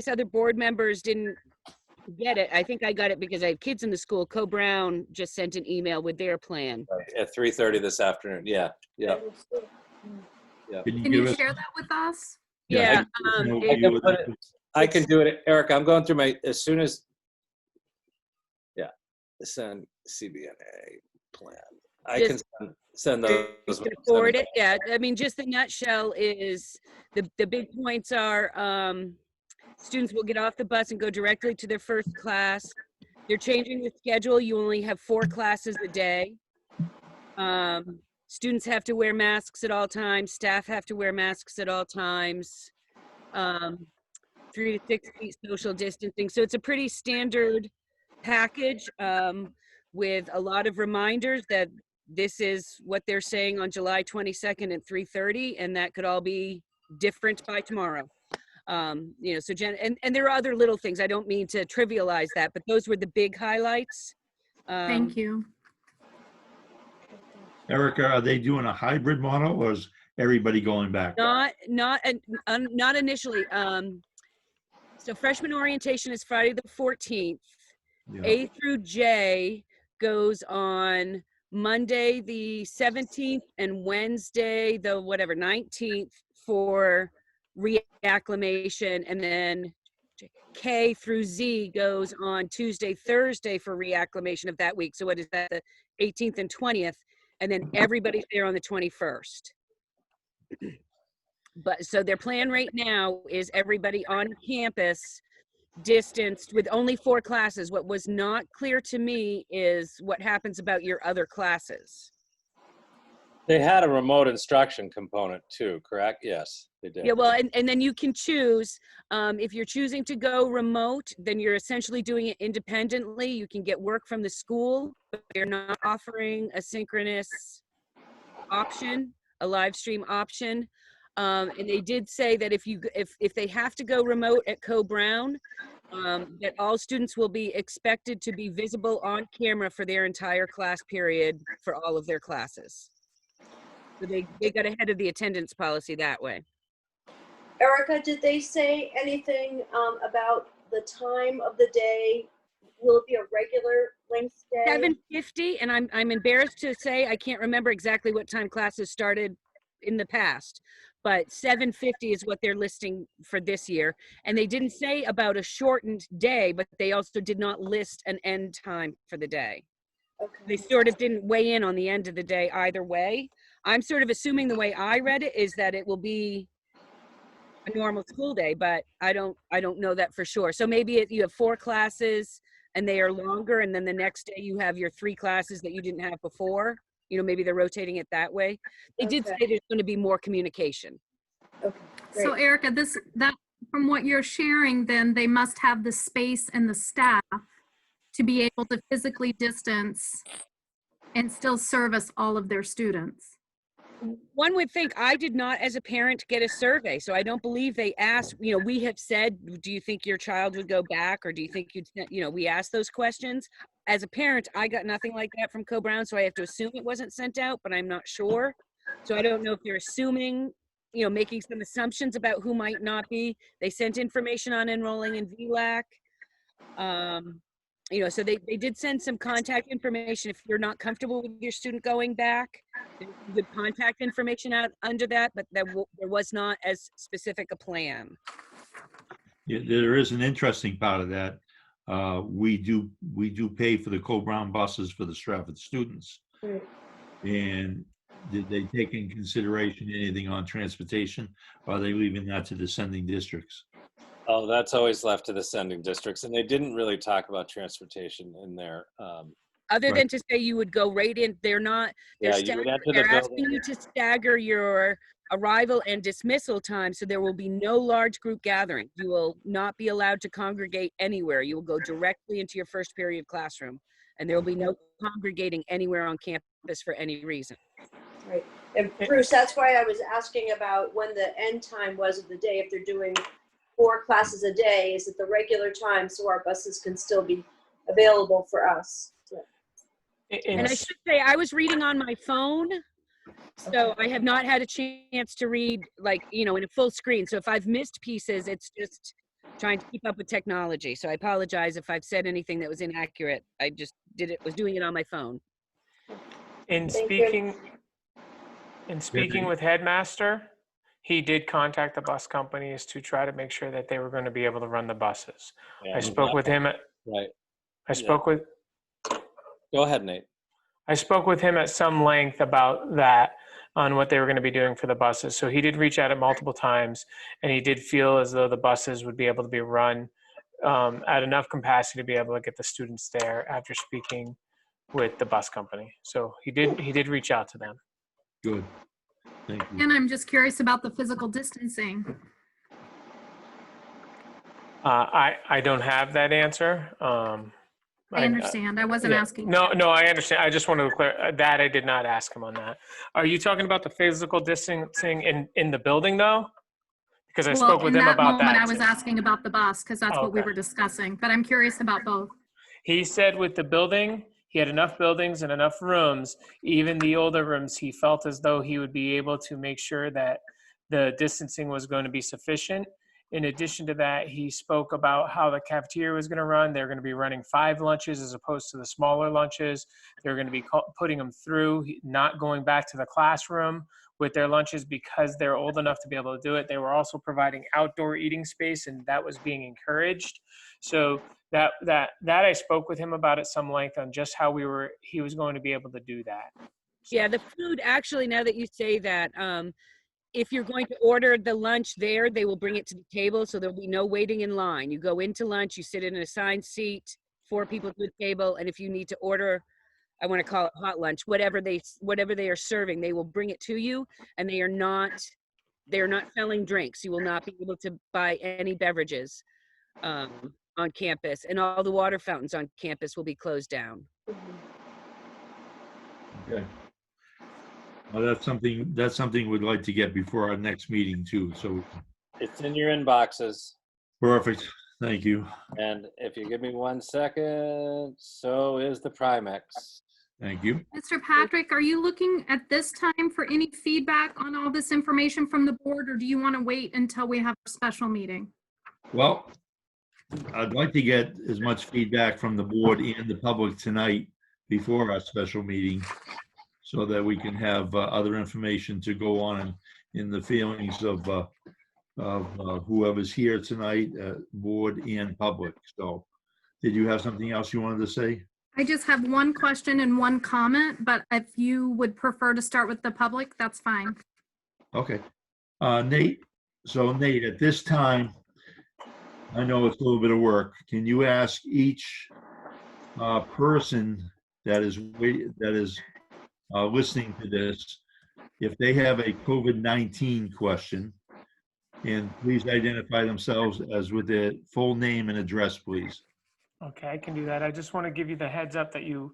other board members didn't get it, I think I got it because I have kids in the school. Co Brown just sent an email with their plan. Right, at 3:30 this afternoon. Yeah. Yeah. Can you share that with us? Yeah. I can do it, Eric. I'm going through as soon as, send CBNA plan. I can send those. Just to forward it. Yeah. I mean, just the nutshell is the big points are students will get off the bus and go directly to their first class. They're changing the schedule. You only have 4 classes a day. Students have to wear masks at all times. Staff have to wear masks at all times. 3 to 6 feet social distancing. So it's a pretty standard package with a lot of reminders that this is what they're saying on July 22nd at 3:30, and that could all be different by tomorrow. So and there are other little things. I don't mean to trivialize that, but those were the big highlights. Thank you. Erica, are they doing a hybrid model, or is everybody going back? Not initially. So freshman orientation is Friday the 14th. Yeah. A through J goes on Monday the 17th and Wednesday the 19th for reacclimation, and then K through Z goes on Tuesday, Thursday for reacclimation of that week. So what is that, the 18th and 20th, and then everybody's there on the 21st. But so their plan right now is everybody on campus distanced with only 4 classes. What was not clear to me is what happens about your other classes. They had a remote instruction component too, correct? Yes. They do. Yeah, well, and then you can choose, if you're choosing to go remote, then you're essentially doing it independently. You can get work from the school, but they're not offering a synchronous option, a live stream option. And they did say that if they have to go remote at Co-Brown, that all students will be expected to be visible on camera for their entire class period for all of their classes. So they got ahead of the attendance policy that way. Erica, did they say anything about the time of the day? Will it be a regular length day? 7:50, and I'm embarrassed to say I can't remember exactly what time classes started in the past, but 7:50 is what they're listing for this year. And they didn't say about a shortened day, but they also did not list an end time for the day. They Okay. sort of didn't weigh in on the end of the day either way. I'm sort of assuming the way I read it is that it will be a normal school day, but I don't know that for sure. So maybe you have 4 classes and they are longer, and then the next day you have your 3 classes that you didn't have before. You know, maybe they're rotating it that way. They did say Okay. there's going to be more communication. Okay. So Great. Erica, that from what you're sharing, then they must have the space and the staff to be able to physically distance and still service all of their students. One would think. I did not, as a parent, get a survey, so I don't believe they asked. You know, we have said, do you think your child would go back, or do you think you'd, you know, we asked those questions. As a parent, I got nothing like that from Co-Brown, so I have to assume it wasn't sent out, but I'm not sure. So I don't know if they're assuming, you know, making some assumptions about who might not be. They sent information on enrolling in VLAC. You know, so they did send some contact information. If you're not comfortable with your student going back, there's some good contact information out under that, but there was not as specific a plan. Yeah, there is an interesting part of that. We do pay for the Co-Brown buses for the Strafford students. Right. And did they take in consideration anything on transportation? Or are they leaving that to the sending districts? Oh, that's always left to the sending districts, and they didn't really talk about transportation in there. Other Right. than to say you would go right in, they're Yeah, you would enter the they're asking building. you to stagger your arrival and dismissal time, so there will be no large group gathering. You will not be allowed to congregate anywhere. You will go directly into your first period classroom, and there will be no congregating anywhere on campus for any reason. Right. And Bruce, that's why I was asking about when the end time was of the day. If they're doing 4 classes a day, is it the regular time so our buses can still be available for us? So, And I should say, I was reading on my phone, so I have not had a chance to read, like, you know, in a full screen. So if I've missed pieces, it's just trying to keep up with technology. So I apologize if I've said anything that was inaccurate. I just was doing it on my phone. In Thank you. speaking with Headmaster, he did contact the bus companies to try to make sure that they were going to be able to run the buses. Yeah, I spoke with him. Right. I spoke with Go ahead, Nate. I spoke with him at some length about that, on what they were going to be doing for the buses. So he did reach out at multiple times, and he did feel as though the buses would be able to be run at enough capacity to be able to get the students there after speaking with the bus company. So he did reach out to them. Good. Thank you. And I'm just curious about the physical distancing. I don't have that answer. I understand. I wasn't Yeah. asking. No, I understand. I just wanted to clear that. I did not ask him on that. Are you talking about the physical distancing in the building though? Because I spoke with him about that. I was asking about the bus because that's what we Okay. were discussing, but I'm curious about both. He said with the building, he had enough buildings and enough rooms, even the older rooms, he felt as though he would be able to make sure that the distancing was going to be sufficient. In addition to that, he spoke about how the cafeteria was going to run. They're going to be running 5 lunches as opposed to the smaller lunches. They're going to be putting them through, not going back to the classroom with their lunches because they're old enough to be able to do it. They were also providing outdoor eating space, and that was being encouraged. So that I spoke with him about at some length on just how he was going to be able to do that. So. Yeah, the food, actually, now that you say that, if you're going to order the lunch there, they will bring it to the table, so there'll be no waiting in line. You go into lunch, you sit in an assigned seat, 4 people to the table, and if you need to order, I want to call it hot lunch, whatever they are serving, they will bring it to you, and they are not they're not selling drinks. You will not be able to buy any beverages on campus, and all the water fountains on campus will be closed down. Okay. Well, that's something we'd like to get before our next meeting too. So It's in your inboxes. perfect. Thank you. And if you give me 1 second, so is the Primex. Thank you. Mr. Patrick, are you looking at this time for any feedback on all this information from the board, or do you want to wait until we have a special meeting? Well, I'd like to get as much feedback from the board and the public tonight before our special meeting so that we can have other information to go on in the feelings of whoever's here tonight, board and public. So did you have something else you wanted to say? I just have one question and one comment, but if you would prefer to start with the public, that's fine. Okay. Nate, so Nate, at this time, I know it's a little bit of work. Can you ask each person that is listening to this if they have a COVID-19 question, and please identify themselves as with their full name and address, please. Okay, I can do that. I just want to give you the heads up that you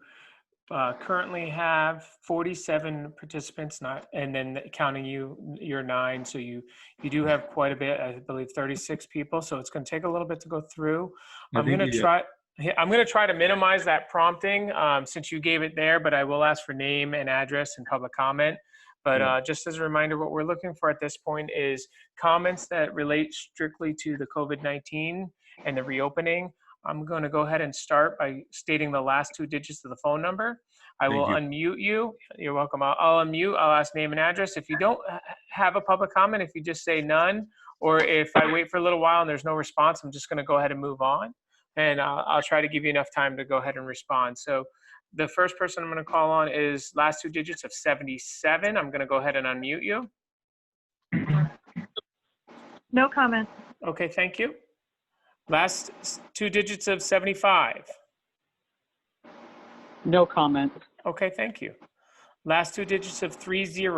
currently have 47 participants, and then counting you, you're 9. So you do have quite a bit, I believe 36 people. So it's going to take a little bit to go through. I'm going to try to minimize that prompting since you gave it there, but I will ask for name and address and public comment. But just as a reminder, what we're looking for at this point is comments that relate strictly to the COVID-19 and the reopening. I'm going to go ahead and start by stating the last 2 digits of the phone number. I will unmute you. You're welcome. I'll unmute. I'll ask name and address. If you don't have a public comment, if you just say none, or if I wait for a little while and there's no response, I'm just going to go ahead and move on. And I'll try to give you enough time to go ahead and respond. So the first person I'm going to call on is last 2 digits of 77. I'm going to go ahead and unmute you. No comment. Okay, thank you. Last 2 digits of 75. No comment. Okay, thank you. Last 2 digits of 30.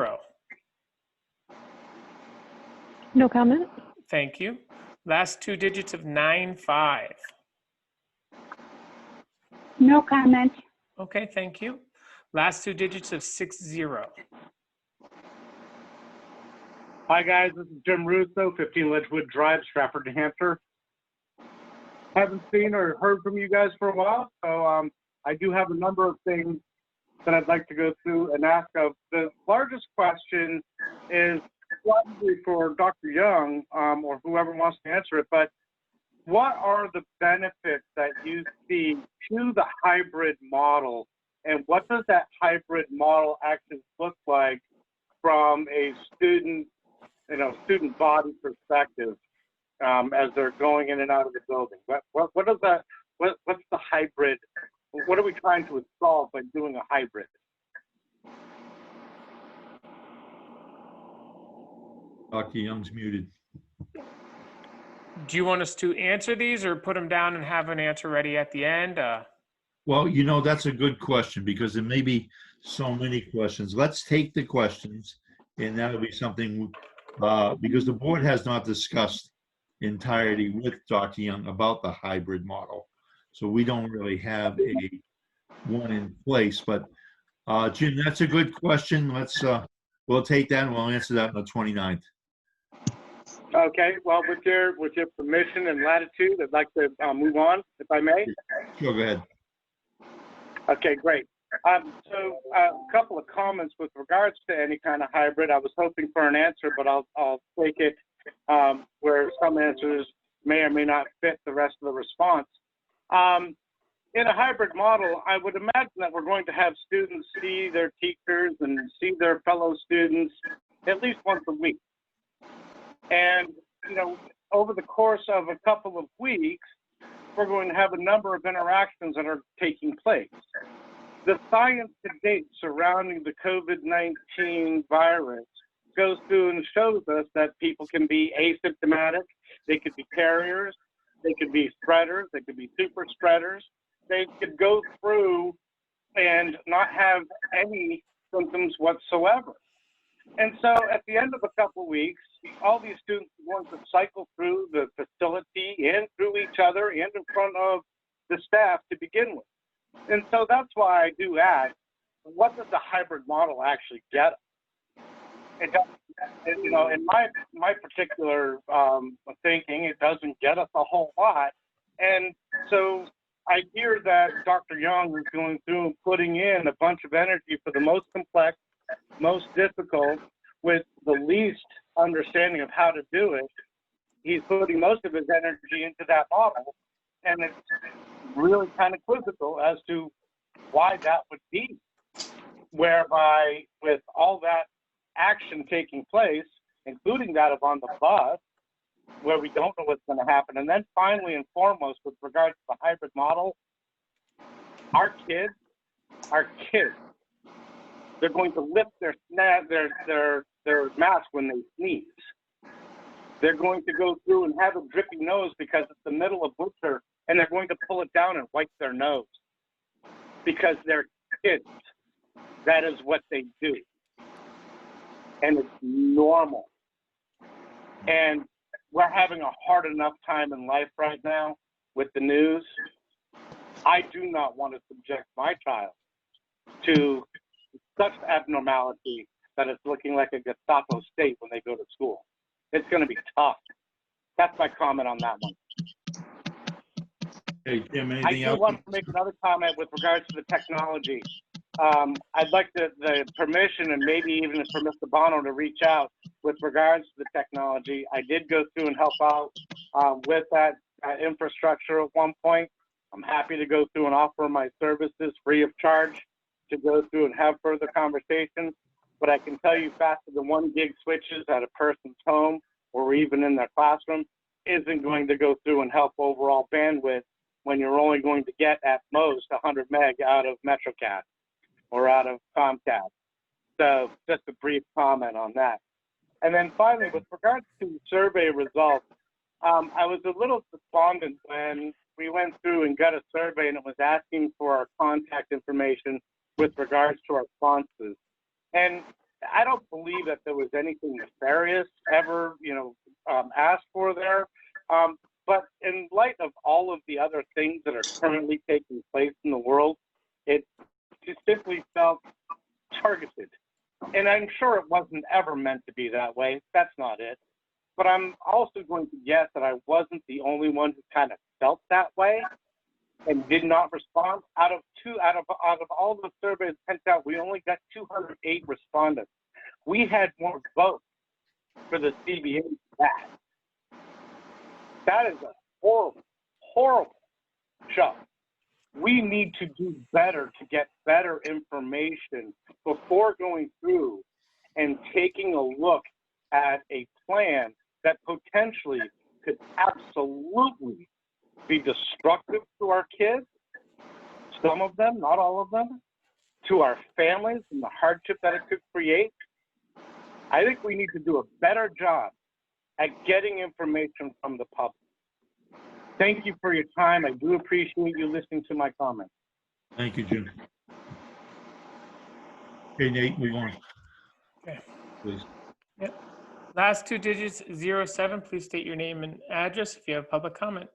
No comment. Thank you. Last 2 digits of 95. No comment. Okay, thank you. Last 2 digits of 60. Hi, guys. This is Jim Russo, 15 Ledgewood Drive, Strafford, New Hampshire. Haven't seen or heard from you guys for a while, so I do have a number of things that I'd like to go through and ask of. The largest question is probably for Dr. Young or whoever wants to answer it, but what are the benefits that you see to the hybrid model, and what does that hybrid model actually look like from a student body perspective as they're going in and out of the building? What is that? What's the hybrid? What are we trying to solve by doing a hybrid? Dr. Young's muted. Do you want us to answer these or put them down and have an answer ready at the end? Well, that's a good question because there may be so many questions. Let's take the questions, and that'll be something because the board has not discussed entirety with Dr. Young about the hybrid model. So we don't really have one in place, but Jim, that's a good question. We'll take that and we'll answer that on the 29th. Okay, well, with your permission and latitude, I'd like to move on, if I may. Sure, go ahead. Okay, great. So a couple of comments with regards to any kind of hybrid. I was hoping for an answer, but I'll take it where some answers may or may not fit the rest of the response. In a hybrid model, I would imagine that we're going to have students see their teachers and see their fellow students at least once a week. And, over the course of a couple of weeks, we're going to have a number of interactions that are taking place. The science to date surrounding the COVID-19 virus goes through and shows us that people can be asymptomatic, they could be carriers, they could be spreaders, they could be super spreaders. They could go through and not have any symptoms whatsoever. And so at the end of a couple of weeks, all these students want to cycle through the facility and through each other and in front of the staff to begin with. And so that's why I do ask, what does the hybrid model actually get us? It doesn't, you know, in my particular thinking, it doesn't get us a whole lot. And so I hear that Dr. Young is going through and putting in a bunch of energy for the most complex, most difficult, with the least understanding of how to do it. He's putting most of his energy into that model, and it's really kind of quizzical as to why that would be. Whereby, with all that action taking place, including that of on the bus, where we don't know what's going to happen, and then finally and foremost, with regards to the hybrid model, our kids, they're going to lift their mask when they sneeze. They're going to go through and have a drippy nose because it's the middle of winter, and they're going to pull it down and wipe their nose because they're kids. That is what they do. And it's normal. And we're having a hard enough time in life right now with the news. I do not want to subject my child to such abnormality that it's looking like a Gestapo state when they go to school. It's going to be tough. That's my comment on that one. Hey, Jim, I anything do else? want to make another comment with regards to the technology. I'd like the permission and maybe even for Mr. Bono to reach out with regards to the technology. I did go through and help out with that infrastructure at one point. I'm happy to go through and offer my services free of charge to go through and have further conversations. But I can tell you faster than 1 gig switches at a person's home or even in their classroom isn't going to go through and help overall bandwidth when you're only going to get at most 100 meg out of MetroCast or out of Comcast. So just a brief comment on that. And then finally, with regards to survey results, I was a little despondent when we went through and got a survey and it was asking for our contact information with regards to our sponsors. And I don't believe that there was anything nefarious ever, asked for there. But in light of all of the other things that are currently taking place in the world, it just simply felt targeted. And I'm sure it wasn't ever meant to be that way. That's not it. But I'm also going to guess that I wasn't the only one who kind of felt that way and did not respond. Out of all the surveys sent out, we only got 208 respondents. We had more votes for the CBA than that. That is a horrible, horrible show. We need to do better to get better information before going through and taking a look at a plan that potentially could absolutely be destructive to our kids, some of them, not all of them, to our families and the hardship that it could create. I think we need to do a better job at getting information from the public. Thank you for your time. I do appreciate you listening to my comments. Thank you, Jim. Okay, Nate, move on. Okay. Please. Yep. Last 2 digits, 07. Please state your name and address if you have public comment.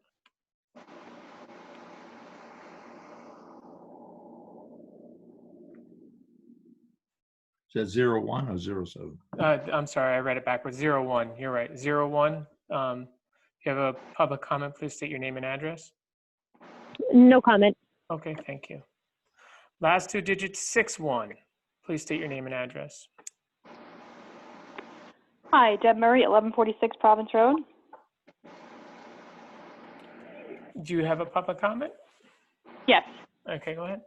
Is that 01 or 07? I'm sorry, I read it backwards. 01. You're right. 01. If you have a public comment, please state your name and address. No comment. Okay, thank you. Last 2 digits, 61. Please state your name and address. Hi, Deb Murray, 1146 Province Road. Do you have a public comment? Yes. Okay, go ahead.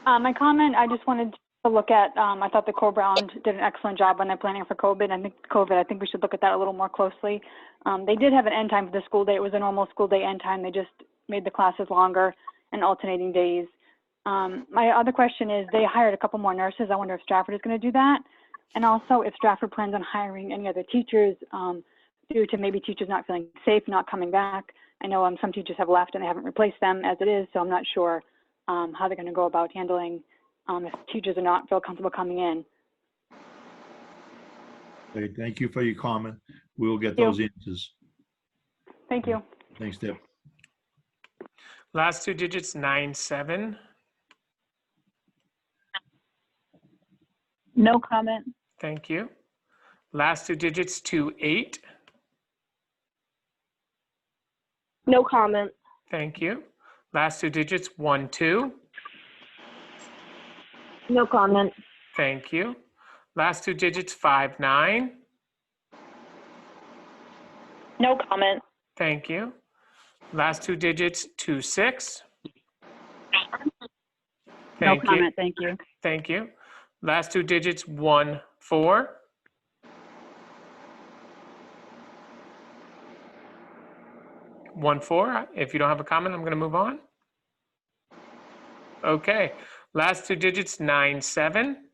My comment, I just wanted to look at, I thought the Co-Brown did an excellent job on their planning for COVID. I think we should look at that a little more closely. They did have an end time for the school day. It was a normal school day end time. They just made the classes longer and alternating days. My other question is, they hired a couple more nurses. I wonder if Strafford is going to do that. And also if Strafford plans on hiring any other teachers due to maybe teachers not feeling safe, not coming back. I know some teachers have left and they haven't replaced them as it is, so I'm not sure how they're going to go about handling if teachers are not feel comfortable coming in. Okay, thank you for your comment. We'll get you. those answers. Thank you. Thanks, Deb. Last two digits, 97. No comment. Thank you. Last two digits, 28. No comment. Thank you. Last two digits, 12. No comment. Thank you. Last two digits, 59. No comment. Thank you. Last two digits, 26. No Thank you. comment. Thank you. Thank you. Last two digits, 14. 14. If you don't have a comment, I'm going to move on. Okay. Last two digits, 97.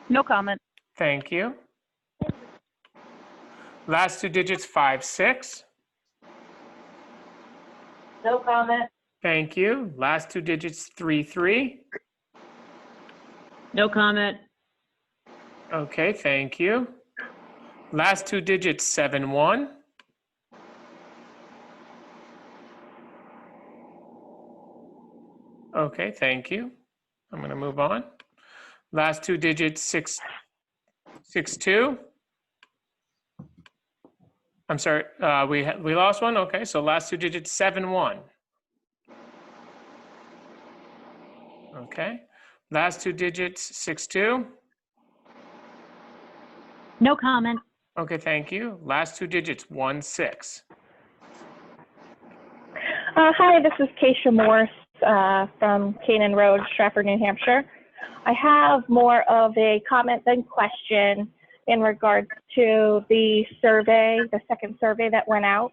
No comment. Thank you. Last two digits, 56. No comment. Thank you. Last two digits, 33. No comment. Okay, thank you. Last two digits, 71. Okay, thank you. I'm going to move on. Last two digits, 662. I'm sorry, we lost one. Okay, so last two digits, 71. Okay, last two digits, 62. No comment. Okay, thank you. Last two digits, 16. Hi, this is Keisha Morse from Canaan Road, Strafford, New Hampshire. I have more of a comment than question in regards to the survey, the second survey that went out.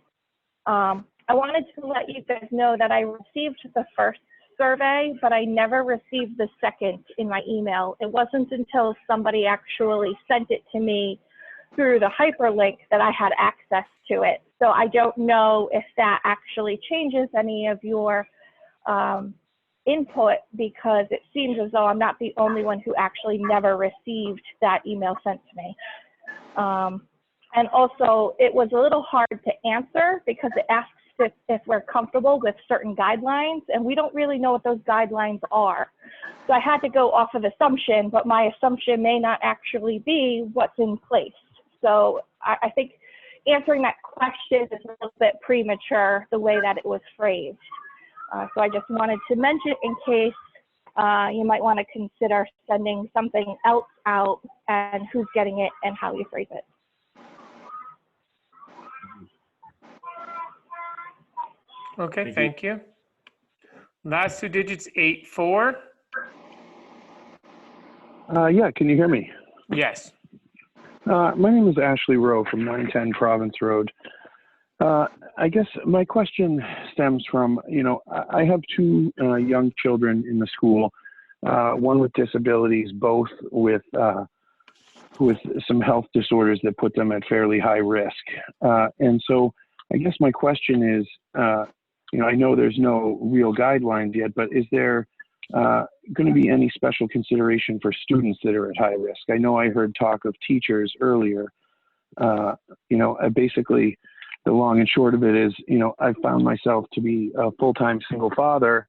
I wanted to let you guys know that I received the first survey, but I never received the second in my email. It wasn't until somebody actually sent it to me through the hyperlink that I had access to it. So I don't know if that actually changes any of your input, because it seems as though I'm not the only one who actually never received that email sent to me. And also, it was a little hard to answer because it asks if we're comfortable with certain guidelines, and we don't really know what those guidelines are. So I had to go off of assumption, but my assumption may not actually be what's in place. So I think answering that question is a little bit premature, the way that it was phrased. So I just wanted to mention in case you might want to consider sending something else out, and who's getting it and how you phrase it. Okay, thank you. Last two digits, 84. Yeah, can you hear me? Yes. My name is Ashley Rowe from 910 Province Road. I guess my question stems from, I have two young children in the school, one with disabilities, both with some health disorders that put them at fairly high risk. And so I guess my question is, I know there's no real guidelines yet, but is there going to be any special consideration for students that are at high risk? I know I heard talk of teachers earlier. Basically, the long and short of it is, I found myself to be a full-time single father,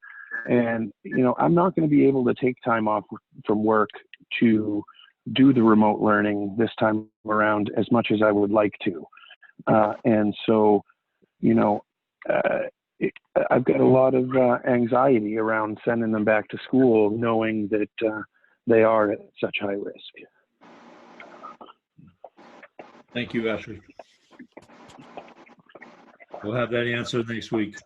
and, I'm not going to be able to take time off from work to do the remote learning this time around as much as I would like to. And so, I've got a lot of anxiety around sending them back to school, knowing that they are at such high risk. Thank you, Ashley. We'll have that answer next week.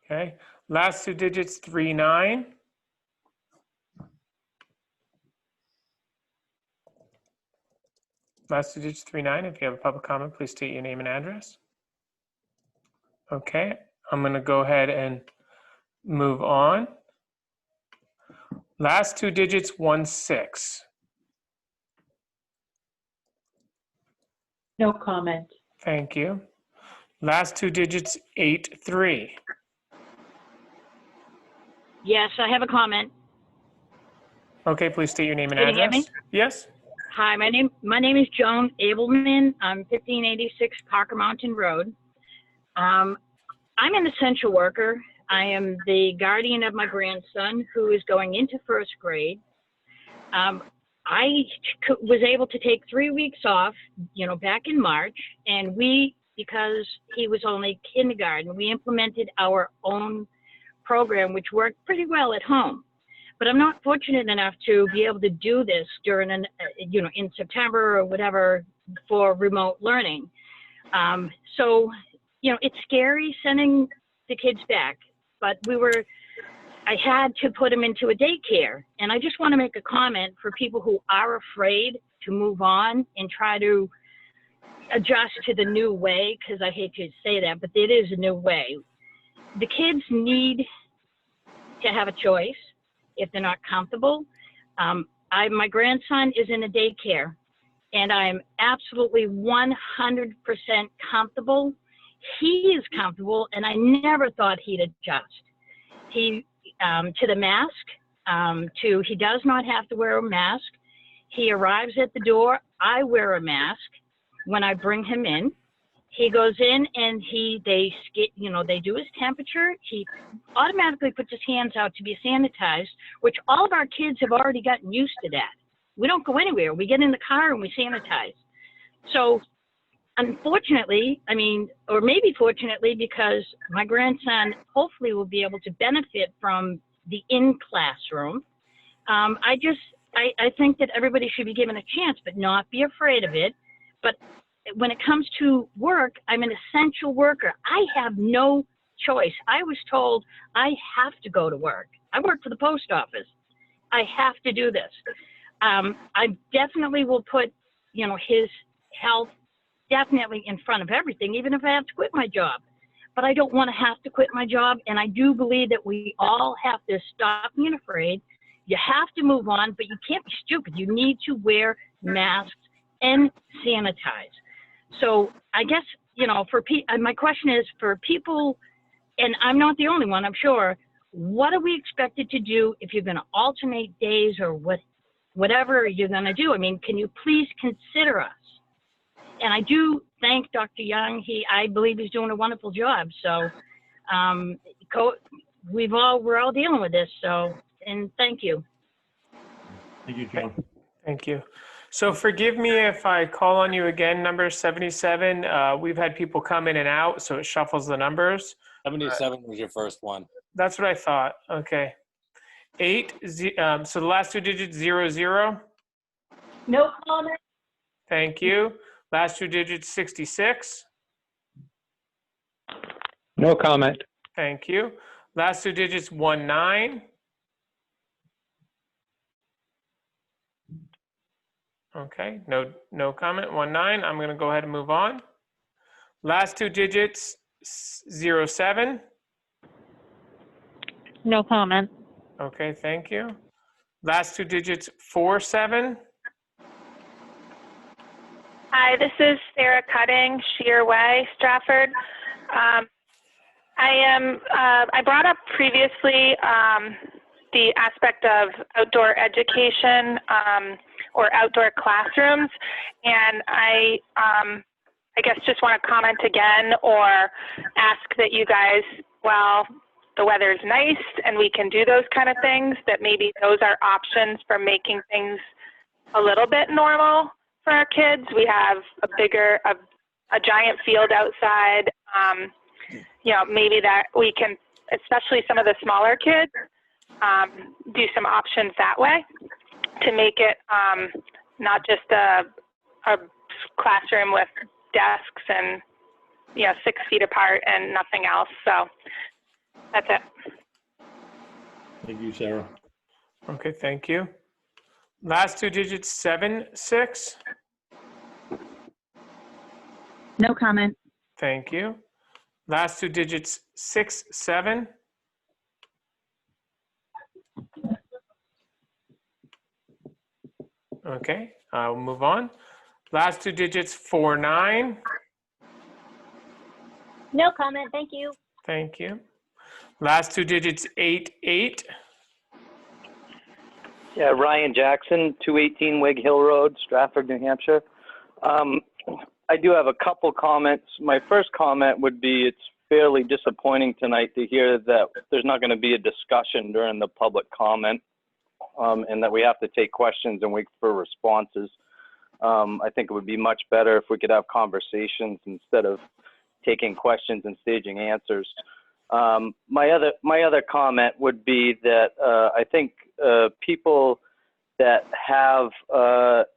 Okay. Last two digits, 39. Last two digits, 39. If you have a public comment, please state your name and address. Okay, I'm going to go ahead and move on. Last two digits, 16. No comment. Thank you. Last two digits, 83. Yes, I have a comment. Okay, please state your name and Can you hear address. Yes. Hi, my name is Joan Abelman. I'm 1586 Parker Mountain Road. I'm an essential worker. I am the guardian of my grandson who is going into first grade. I was able to take 3 weeks off, back in March, and because he was only kindergarten, we implemented our own program, which worked pretty well at home. But I'm not fortunate enough to be able to do this during in September or whatever for remote learning. So, it's scary sending the kids back, but I had to put them into a daycare. And I just want to make a comment for people who are afraid to move on and try to adjust to the new way, because I hate to say that, but it is a new way. The kids need to have a choice if they're not comfortable. My grandson is in a daycare, and I'm absolutely 100% comfortable. He is comfortable, and I never thought he'd adjust. He to the mask, he does not have to wear a mask. He arrives at the door. I wear a mask when I bring him in. He goes in and they do his temperature. He automatically puts his hands out to be sanitized, which all of our kids have already gotten used to that. We don't go anywhere. We get in the car and we sanitize. So unfortunately, or maybe fortunately, because my grandson hopefully will be able to benefit from the in-classroom, I think that everybody should be given a chance, but not be afraid of it. But when it comes to work, I'm an essential worker. I have no choice. I was told I have to go to work. I work for the post office. I have to do this. I definitely will put, his health definitely in front of everything, even if I have to quit my job. But I don't want to have to quit my job. And I do believe that we all have to stop being afraid. You have to move on, but you can't be stupid. You need to wear masks and sanitize. So I guess, my question is for people, and I'm not the only one, I'm sure, what are we expected to do if you're going to alternate days or whatever you're going to do? Can you please consider us? And I do thank Dr. Young. I believe he's doing a wonderful job. So we're all dealing with this. So, and thank you. Thank you, John. Thank you. So forgive me if I call on you again, number 77. We've had people come in and out, so it shuffles the numbers. 77 was your first one. That's what I thought. Okay. 8, so the last 2 digits, 00. No comment. Thank you. Last 2 digits, 66. No comment. Thank you. Last 2 digits, 19. Okay, no comment, 19. I'm going to go ahead and move on. Last 2 digits, 07. No comment. Okay, thank you. Last 2 digits, 47. Hi, this is Sarah Cutting, Sheer Way, Strafford. I brought up previously the aspect of outdoor education or outdoor classrooms, and I guess just want to comment again or ask that you guys, while the weather is nice and we can do those kind of things, that maybe those are options for making things a little bit normal for our kids. We have a giant field outside. Maybe that we can, especially some of the smaller kids, do some options that way to make it not just a classroom with desks and 6 feet apart and nothing else. So that's it. Thank you, Sarah. Okay, thank you. Last 2 digits, 76. No comment. Thank you. Last 2 digits, 67. Okay, we'll move on. Last 2 digits, 49. No comment. Thank you. Thank you. Last 2 digits, 88. Yeah, Ryan Jackson, 218 Wig Hill Road, Strafford, New Hampshire. I do have a couple comments. My first comment would be it's fairly disappointing tonight to hear that there's not going to be a discussion during the public comment, and that we have to take questions and wait for responses. I think it would be much better if we could have conversations instead of taking questions and staging answers. My other comment would be that I think people that have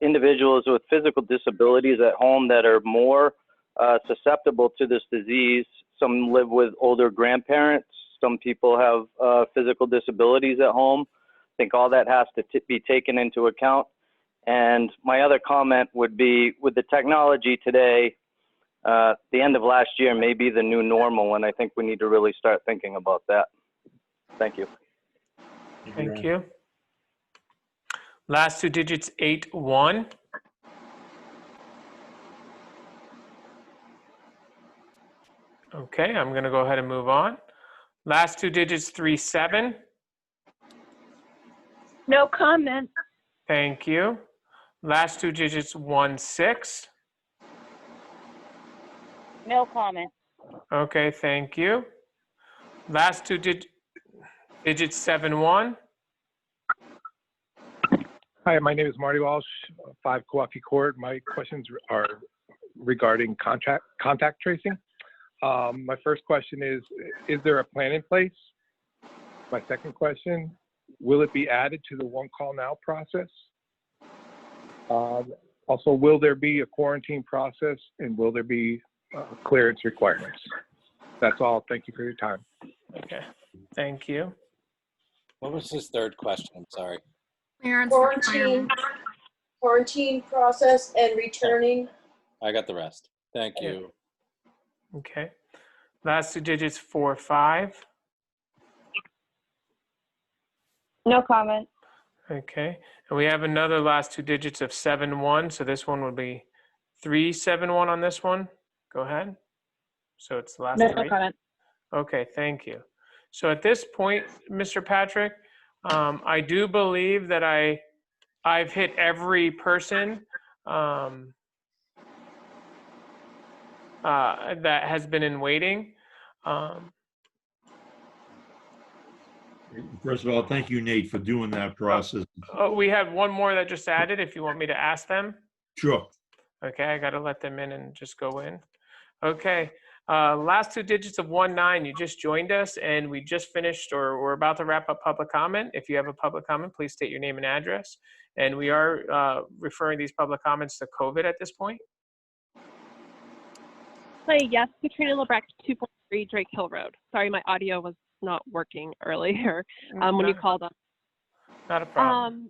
individuals with physical disabilities at home that are more susceptible to this disease. Some live with older grandparents. Some people have physical disabilities at home. I think all that has to be taken into account. And my other comment would be, with the technology today, the end of last year may be the new normal, and I think we need to really start thinking about that. Thank you. Thank you. Last 2 digits, 81. Okay, I'm going to go ahead and move on. Last 2 digits, 37. No comment. Thank you. Last 2 digits, 16. No comment. Okay, thank you. Last 2 digits, 71. Hi, my name is Marty Walsh, 5 Coffee Court. My questions are regarding contact tracing. My first question is there a plan in place? My second question, will it be added to the One Call Now process? Also, will there be a quarantine process, and will there be clearance requirements? That's all. Thank you for your time. Okay, thank you. What was his third question? I'm sorry. Quarantine process and returning. I got the rest. Thank you. Okay. Last 2 digits, 45. No comment. Okay. And we have another last 2 digits of 71. So this one would be 371 on this one. Go ahead. So it's the last No 3. comment. Okay, thank you. So at this point, Mr. Patrick, I do believe that I've hit every person that has been in waiting. First of all, thank you, Nate, for doing that process. We have one more that just added, if you want me to ask them. Sure. Okay, I got to let them in and just go in. Okay, last 2 digits of 19. You just joined us, and we just finished, or we're about to wrap up public comment. If you have a public comment, please state your name and address. And we are referring these public comments to COVID at this point. Hi, yes, Katrina Lebrecht, 2.3 Drake Hill Road. Sorry, my audio was not working earlier when you called up. Not a problem.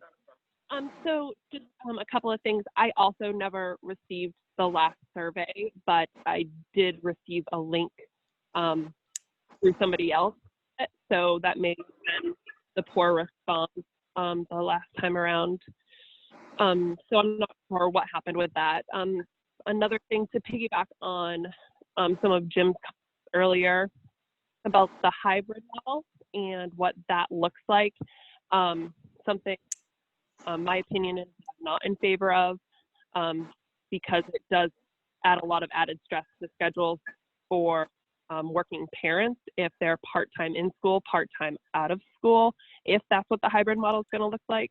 So just a couple of things. I also never received the last survey, but I did receive a link through somebody else. So that may have been the poor response the last time around. So I'm not sure what happened with that. Another thing to piggyback on some of Jim's comments earlier about the hybrid model and what that looks like. Something my opinion is not in favor of because it does add a lot of added stress to schedules for working parents if they're part-time in school, part-time out of school, if that's what the hybrid model is going to look like.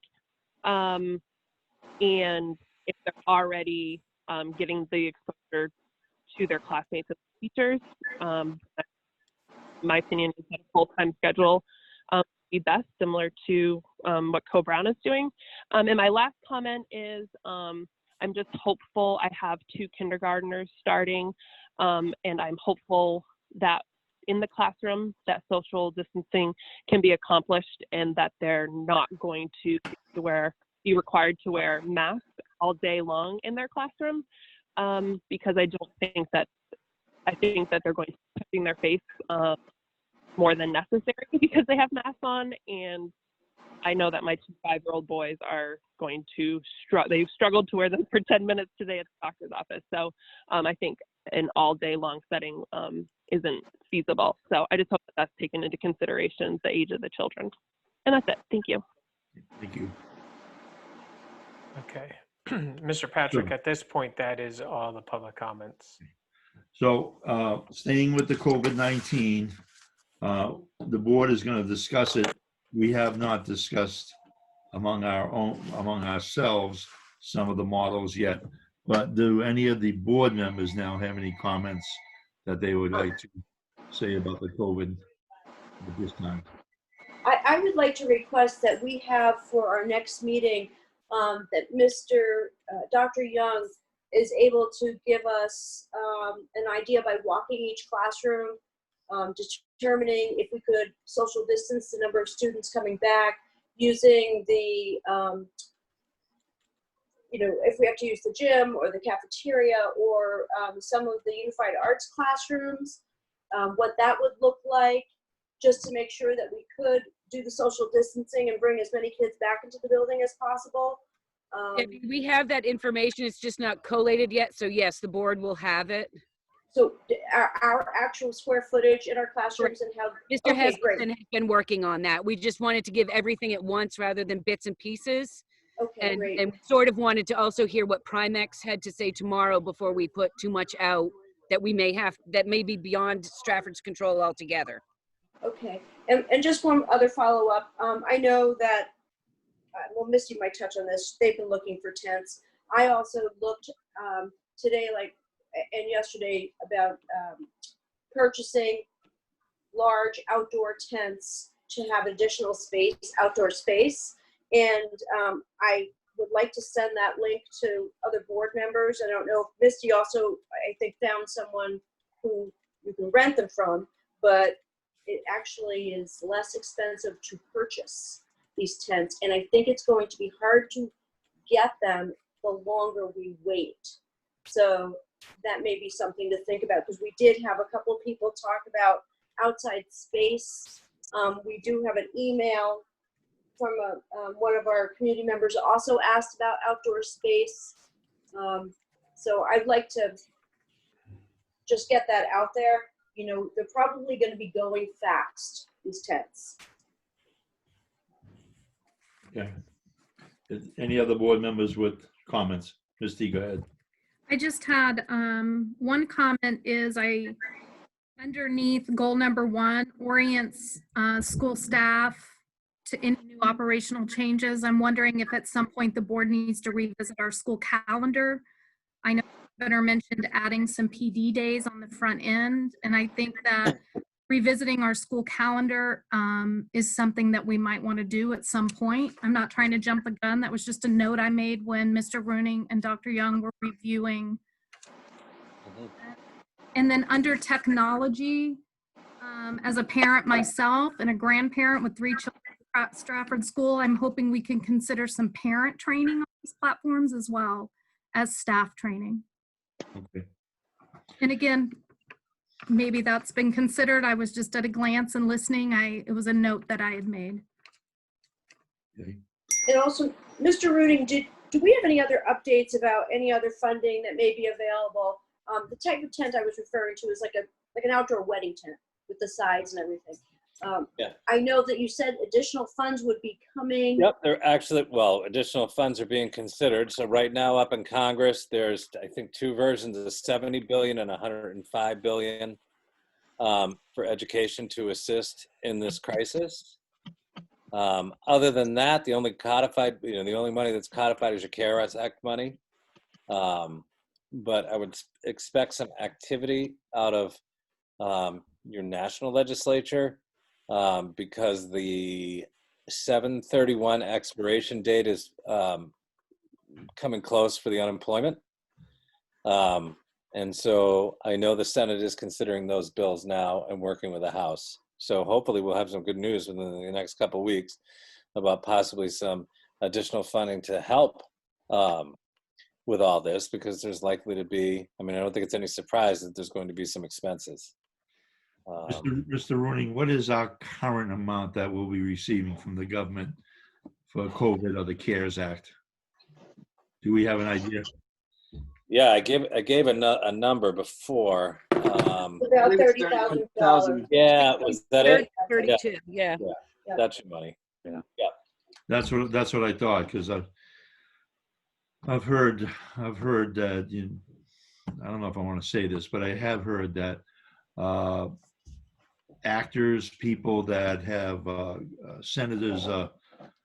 And if they're already getting the exposure to their classmates and teachers, my opinion is that a full-time schedule would be best, similar to what Co-Brown is doing. And my last comment is I'm just hopeful. I have 2 kindergartners starting, and I'm hopeful that in the classroom that social distancing can be accomplished and that they're not going to be required to wear masks all day long in their classroom, because I think that they're going to be touching their face more than necessary because they have masks on, and I know that my 2 5-year-old boys are going to they've struggled to wear them for 10 minutes today at the doctor's office. So I think an all day long setting isn't feasible. So I just hope that that's taken into consideration, the age of the children. And that's it. Thank you. Thank you. Okay. Mr. Patrick, at this point, that is all the public comments. So staying with the COVID-19, the board is going to discuss it. We have not discussed among ourselves, some of the models yet. But do any of the board members now have any comments that they would like to say about the COVID at this time? I would like to request that we have for our next meeting, that Dr. Young is able to give us an idea by walking each classroom, determining if we could social distance the number of students coming back, using the, if we have to use the gym or the cafeteria or some of the unified arts classrooms, what that would look like, just to make sure that we could do the social distancing and bring as many kids back into the building as possible. We have that information. It's just not collated yet. So yes, the board will have it. So our actual square footage in our classrooms and how. Mr. Okay, great. Heston has been working on that. We just wanted to give everything at once rather than bits and pieces. Okay, great. And sort of wanted to also hear what Primex had to say tomorrow before we put too much out that may be beyond Strafford's control altogether. Okay, and just one other follow-up. I know that, Misty might touch on this. They've been looking for tents. I also looked today, and yesterday, about purchasing large outdoor tents to have additional space, outdoor space. And I would like to send that link to other board members. I don't know if Misty also, I think, found someone who you can rent them from, but it actually is less expensive to purchase these tents. And I think it's going to be hard to get them the longer we wait. So that may be something to think about, because we did have a couple of people talk about outside space. We do have an email from one of our community members also asked about outdoor space. So I'd like to just get that out there. They're probably going to be going fast, these tents. Okay. Any other board members with comments? Misty, go ahead. I just had one comment is underneath goal number 1, orients school staff to any new operational changes. I'm wondering if at some point the board needs to revisit our school calendar. I know Governor mentioned adding some PD days on the front end, and I think that revisiting our school calendar is something that we might want to do at some point. I'm not trying to jump the gun. That was just a note I made when Mr. Rooney and Dr. Young were reviewing. And then under technology, as a parent myself and a grandparent with 3 children at Strafford School, I'm hoping we can consider some parent training on these platforms as well as staff training. Okay. And again, maybe that's been considered. I was just at a glance and listening. It was a note that I had made. Okay. And also, Mr. Ruding, do we have any other updates about any other funding that may be available? The type of tent I was referring to is like an outdoor wedding tent with the sides and everything. Yeah. I know that you said additional funds would be coming. Yep, they're actually, additional funds are being considered. So right now up in Congress, there's, I think, 2 versions of 70 billion and 105 billion for education to assist in this crisis. Other than that, the only money that's codified is your CARES Act money. But I would expect some activity out of your national legislature. Because the 7/31 expiration date is coming close for the unemployment. And so I know the Senate is considering those bills now and working with the House. So hopefully we'll have some good news within the next couple of weeks about possibly some additional funding to help with all this, because there's likely to be, I don't think it's any surprise that there's going to be some expenses. Mr. Rooney, what is our current amount that we'll be receiving from the government for COVID or the CARES Act? Do we have an idea? Yeah, I gave a number before. About $30,000. Yeah, was that it? 32. Yeah. That's your money. Yeah. That's what I thought, because I've heard that, I don't know if I want to say this, but I have heard that actors, people that have senators'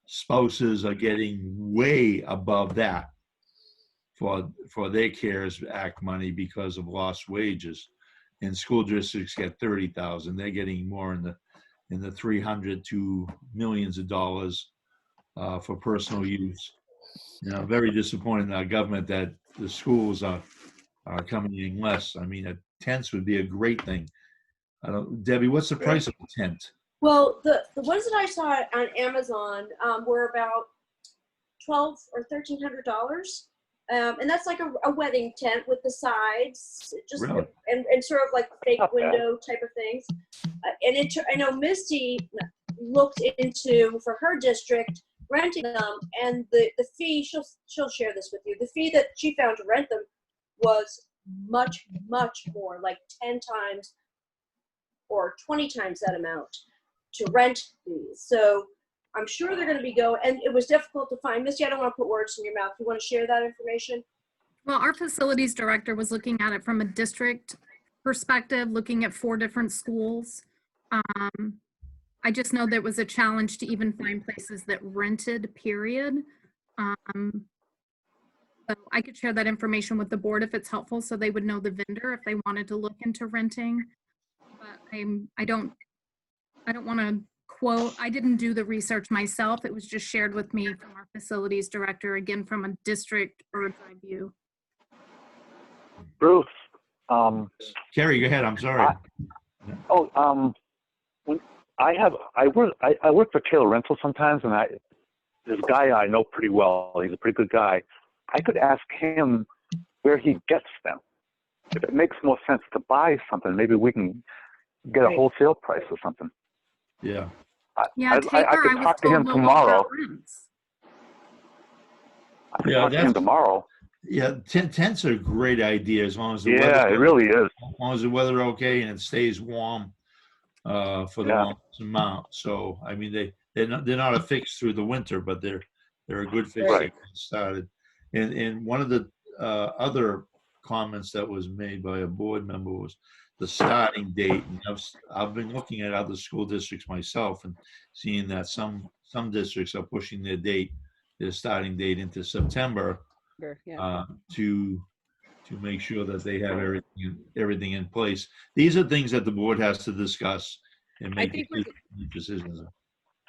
spouses are getting way above that for their CARES Act money because of lost wages. And school districts get 30,000. They're getting more in the 300 to millions of dollars for personal use. And I'm very disappointed in our government that the schools are coming in less. I mean, tents would be a great thing. Debbie, what's the price of a tent? Well, the ones that I saw on Amazon were about $1,200 or $1,300. And that's like a wedding tent with the sides, just Really? and sort of like fake Not bad. window type of things. I know Misty looked into for her district renting them, and the fee, she'll share this with you. The fee that she found to rent them was much more, like 10 times or 20 times that amount to rent these. So I'm sure they're going to be going, and it was difficult to find. Misty, I don't want to put words in your mouth. You want to share that information? Well, our facilities director was looking at it from a district perspective, looking at 4 different schools. I just know there was a challenge to even find places that rented, period. So I could share that information with the board if it's helpful, so they would know the vendor if they wanted to look into renting. But I don't want to quote, I didn't do the research myself. It was just shared with me from our facilities director, again, from a district bird's eye view. Bruce. Kerry, go ahead. I'm sorry. When I work for Taylor Rental sometimes, and this guy I know pretty well. He's a pretty good guy. I could ask him where he gets them. If it makes more sense to buy something, maybe we can get a wholesale price or something. Yeah. Yeah, I could talk to him tomorrow. I could talk to him tomorrow. Yeah, tents are a great idea as long as the weather. It really is. As long as the weather okay and it stays warm for the longest amount. So I mean, they're not a fix through the winter, but they're a good fix to get started. And one of the other comments that was made by a board member was the starting date. And I've been looking at other school districts myself and seeing that some districts are pushing their starting date into September to make sure that they have everything in place. These are things that the board has to discuss and make decisions.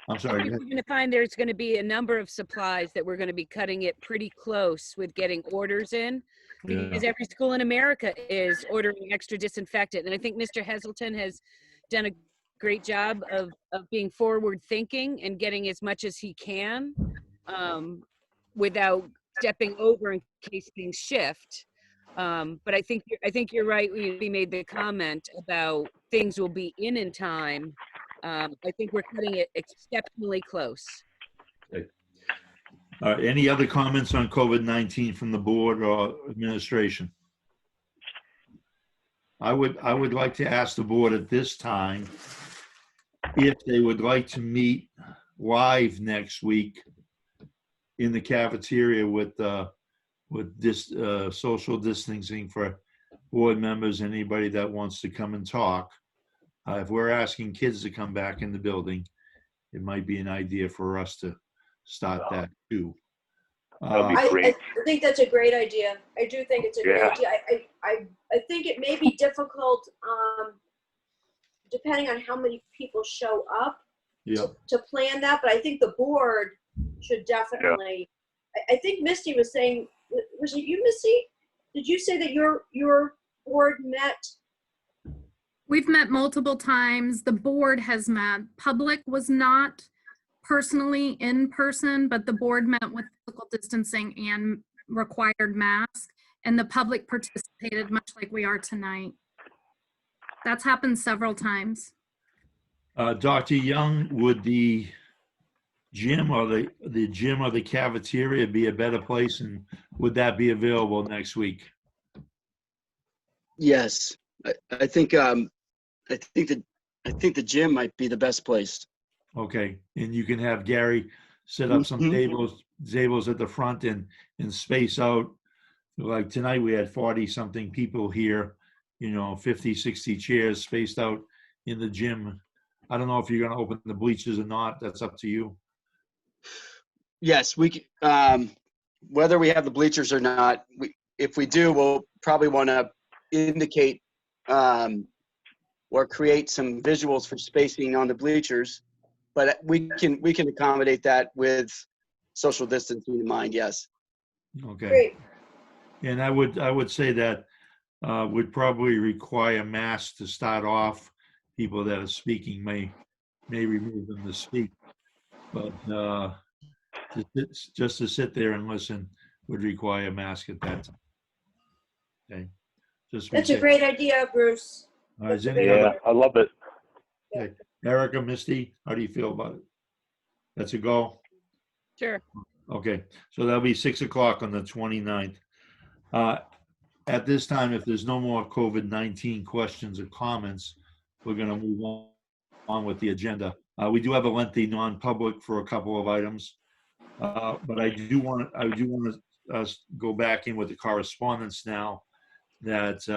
I'm sorry. I think we're going to find there's going to be a number of supplies that we're going to be cutting it pretty close with getting orders in, because every school in America is ordering extra disinfectant. And I think Mr. Heselton has done a great job of being forward thinking and getting as much as he can without stepping over in case things shift. But I think you're right. We made the comment about things will be in time. I think we're cutting it exceptionally close. Okay. Any other comments on COVID-19 from the board or administration? I would like to ask the board at this time if they would like to meet live next week in the cafeteria with this social distancing for board members, anybody that wants to come and talk. If we're asking kids to come back in the building, it might be an idea for us to start that too. I think that's a great idea. I do think it's a great idea. I think it may be difficult, depending on how many people show up to plan that, but I think the board should definitely. I think Misty was saying, was it you, Misty? Did you say that your board met? We've met multiple times. The board has met. Public was not personally in person, but the board met with physical distancing and required masks, and the public participated much like we are tonight. That's happened several times. Dr. Young, would the gym or the cafeteria be a better place, and would that be available next week? Yes, I think the gym might be the best place. Okay, and you can have Gary set up some tables, tables at the front and space out. Like tonight, we had 40 something people here, 50, 60 chairs spaced out in the gym. I don't know if you're going to open the bleachers or not. That's up to you. Yes, whether we have the bleachers or not, if we do, we'll probably want to indicate or create some visuals for spacing on the bleachers. But we can accommodate that with social distancing in mind. Yes. Okay. Great. And I would say that would probably require masks to start off. People that are speaking may remove them to speak, but just to sit there and listen would require a mask at that time. Okay. That's a great idea, Bruce. Is I love it. Okay. Erica, Misty, how do you feel about it? That's a go? Sure. Okay, so that'll be 6 o'clock on the 29th. At this time, if there's no more COVID-19 questions or comments, we're going to move on with the agenda. We do have a lengthy non-public for a couple of items, but I do want to go back in with the correspondence now that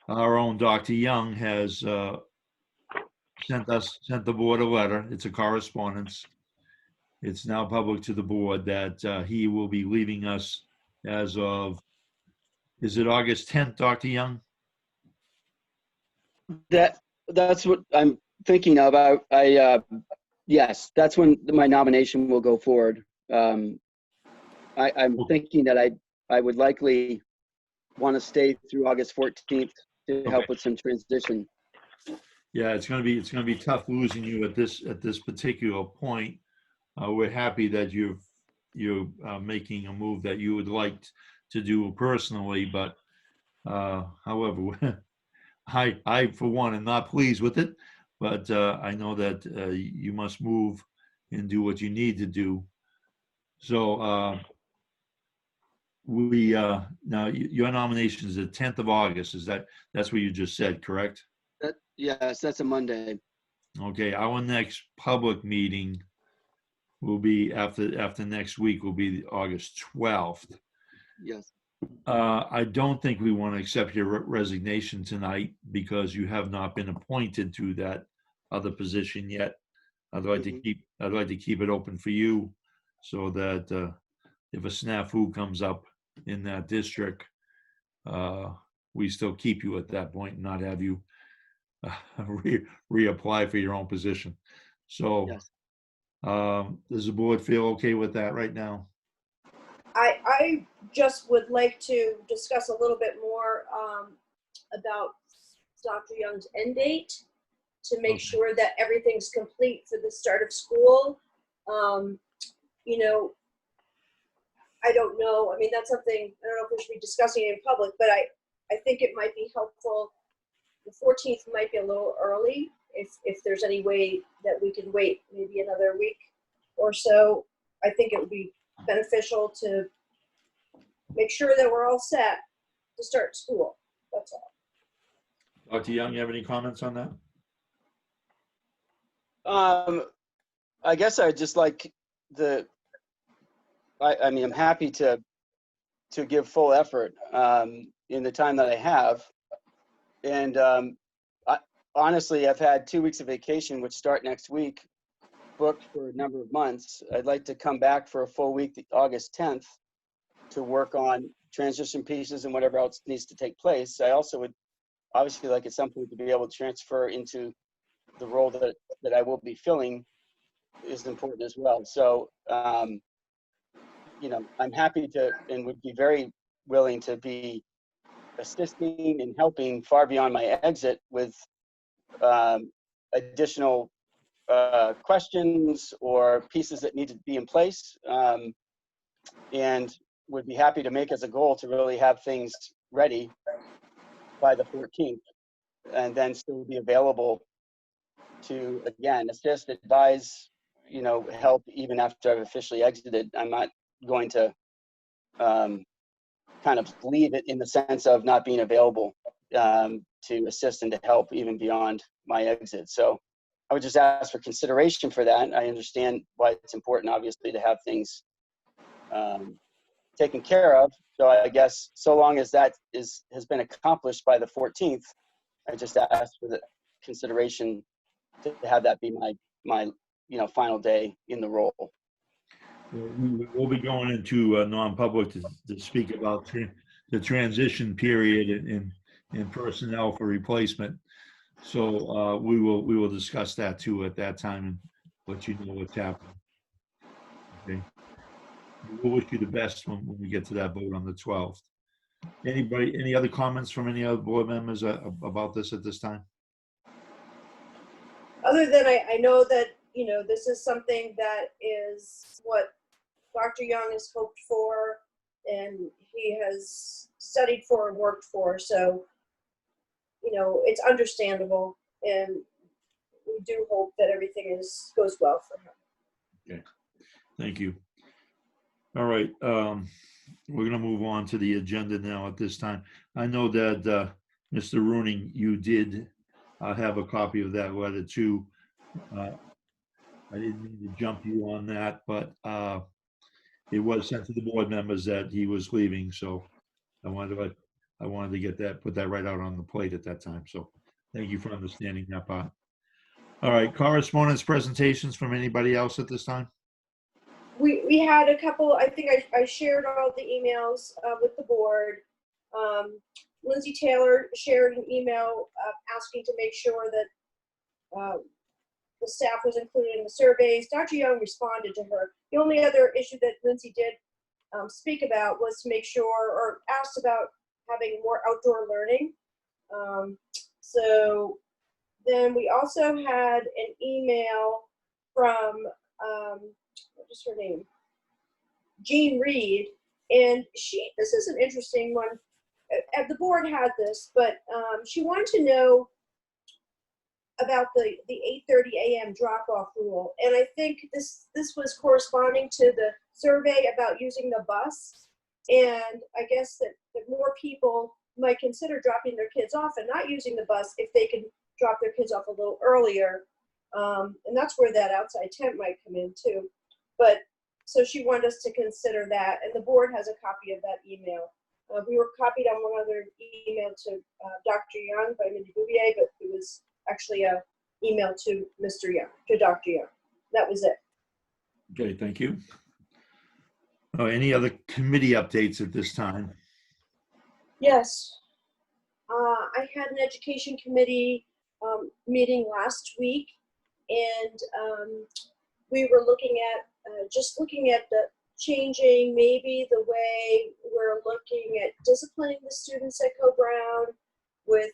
our own Dr. Young has sent the board a letter. It's a correspondence. It's now public to the board that he will be leaving us as of, is it August 10th, Dr. Young? That's what I'm thinking of. Yes, that's when my nomination will go forward. I'm thinking that I would likely want to stay through August 14th to help with some transition. Yeah, it's going to be tough losing you at this particular point. We're happy that you're making a move that you would like to do personally, but however, I for one am not pleased with it, but I know that you must move and do what you need to do. So now your nomination is the 10th of August. That's what you just said, correct? Yes, that's a Monday. Okay, our next public meeting will be after next week will be August 12th. Yes. I don't think we want to accept your resignation tonight because you have not been appointed to that other position yet. I'd like to keep it open for you so that if a snafu comes up in that district, we still keep you at that point and not have you reapply for your own position. So yes. Does the board feel okay with that right now? I just would like to discuss a little bit more about Dr. Young's end date to make sure that everything's complete for the start of school. I don't know. I mean, that's something, I don't know if we should be discussing it in public, but I think it might be helpful. The 14th might be a little early if there's any way that we can wait maybe another week or so. I think it would be beneficial to make sure that we're all set to start school. That's all. Dr. Young, you have any comments on that? I guess I'd just like I mean, I'm happy to give full effort in the time that I have. And honestly, I've had 2 weeks of vacation, which start next week, booked for a number of months. I'd like to come back for a full week, August 10th, to work on transition pieces and whatever else needs to take place. I also would obviously like at some point to be able to transfer into the role that I will be filling is important as well. So, I'm happy to and would be very willing to be assisting and helping far beyond my exit with additional questions or pieces that need to be in place, and would be happy to make as a goal to really have things ready by the 14th, and then still be available to, again, assist, advise, help even after I've officially exited. I'm not going to kind of leave it in the sense of not being available to assist and to help even beyond my exit. So I would just ask for consideration for that. I understand why it's important, obviously, to have things taken care of. So I guess so long as that has been accomplished by the 14th, I just ask for the consideration to have that be my final day in the role. We'll be going into non-public to speak about the transition period and personnel for replacement. So we will discuss that too at that time and let you know what's happening. Okay. We'll wish you the best when we get to that vote on the 12th. Any other comments from any other board members about this at this time? Other than I know that, this is something that is what Dr. Young has hoped for and he has studied for and worked for. So, it's understandable, and we do hope that everything goes well for him. Okay, thank you. All right, we're gonna move on to the agenda now at this time. I know that Mr. Rooney, you did have a copy of that letter too. I didn't mean to jump you on that, but it was sent to the board members that he was leaving, so I wanted to get that, put that right out on the plate at that time. So thank you for understanding that part. All right, correspondence presentations from anybody else at this time? We had a couple. I think I shared all the emails with the board. Lindsay Taylor shared an email asking to make sure that the staff was included in the surveys. Dr. Young responded to her. The only other issue that Lindsay did speak about was to make sure, or asked about having more outdoor learning. So then we also had an email from, what is her name? Jean Reed. And this is an interesting one. The board had this, but she wanted to know about the 8:30 a.m. drop-off rule. And I think this was corresponding to the survey about using the bus. And I guess that more people might consider dropping their kids off and not using the bus if they can drop their kids off a little earlier. And that's where that outside tent might come in too. But so she wanted us to consider that, and the board has a copy of that email. We were copied on one other email to Dr. Young by Mindy Bouvier, but it was actually an email to Mr. Young, to Dr. Young. That was it. Okay, thank you. Any other committee updates at this time? Yes. I had an education committee meeting last week, and we were looking at the changing maybe the way we're looking at disciplining the students at Co-Brown with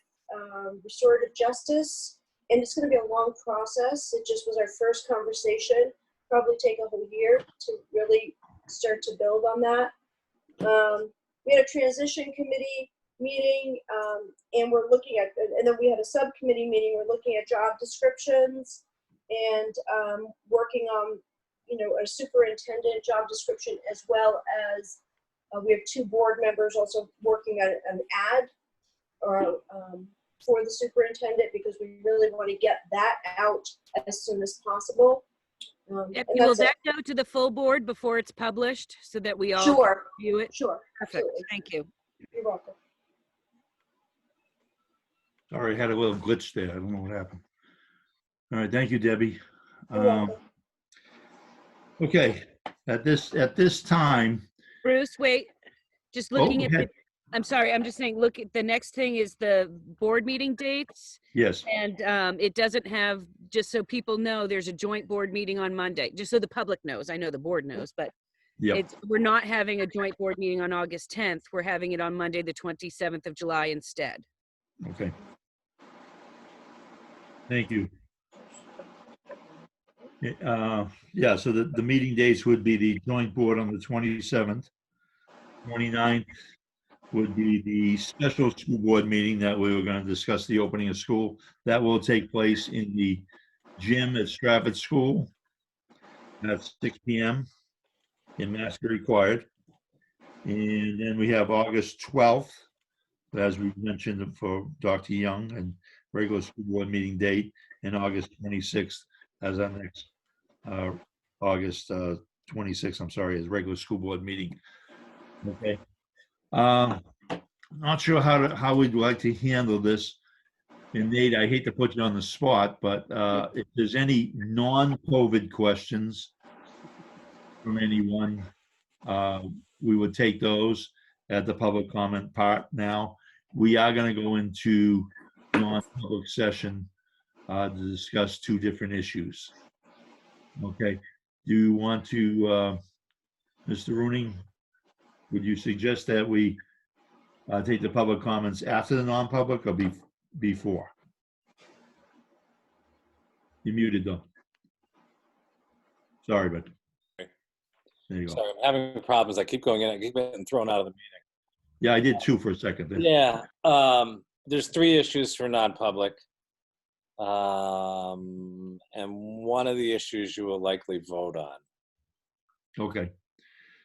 restorative justice. And it's going to be a long process. It just was our first conversation. Probably take a whole year to really start to build on that. We had a transition committee meeting, and we're looking at, and then we had a subcommittee meeting. We're looking at job descriptions and working on, a superintendent job description, as well as we have 2 board members also working on an ad or for the superintendent, because we really want to get that out as soon as possible. Will that go to the full board before it's published so that we all Sure. view it? Sure. Perfect. Absolutely. Thank you. You're welcome. Sorry, I had a little glitch there. I don't know what happened. All right, thank you, Debbie. You're welcome. Okay, at this time. Bruce, wait. Just looking at ahead. I'm sorry, I'm just saying, look at the next thing is the board meeting dates. Yes. And it doesn't have, just so people know, there's a joint board meeting on Monday, just so the public knows. I know the board knows, but we're not having a joint board meeting on August 10th. We're having it on Monday, the 27th of July instead. Okay. Thank you. Yeah, so the meeting dates would be the joint board on the 27th, 29th would be the special school board meeting that we were going to discuss the opening of school. That will take place in the gym at Strafford School at 6 p.m. in mask required. And then we have August 12th, as we mentioned, for Dr. Young, and regular school board meeting date. and August 26th as our next, August 26th, I'm sorry, as regular school board meeting. Okay. Not sure how we'd like to handle this. And Nate, I hate to put you on the spot, but if there's any non-COVID questions from anyone, we would take those at the public comment part now. We are going to go into non-public session to discuss two different issues. Okay. Do you want to, Mr. Rooney, would you suggest that we take the public comments after the non-public or before? You're muted though. Sorry, but there you go. Sorry, I'm having problems. I keep going in. I keep getting thrown out of the meeting. Yeah, I did too for a second there. Yeah. There's 3 issues for non-public. And one of the issues you will likely vote on. Okay.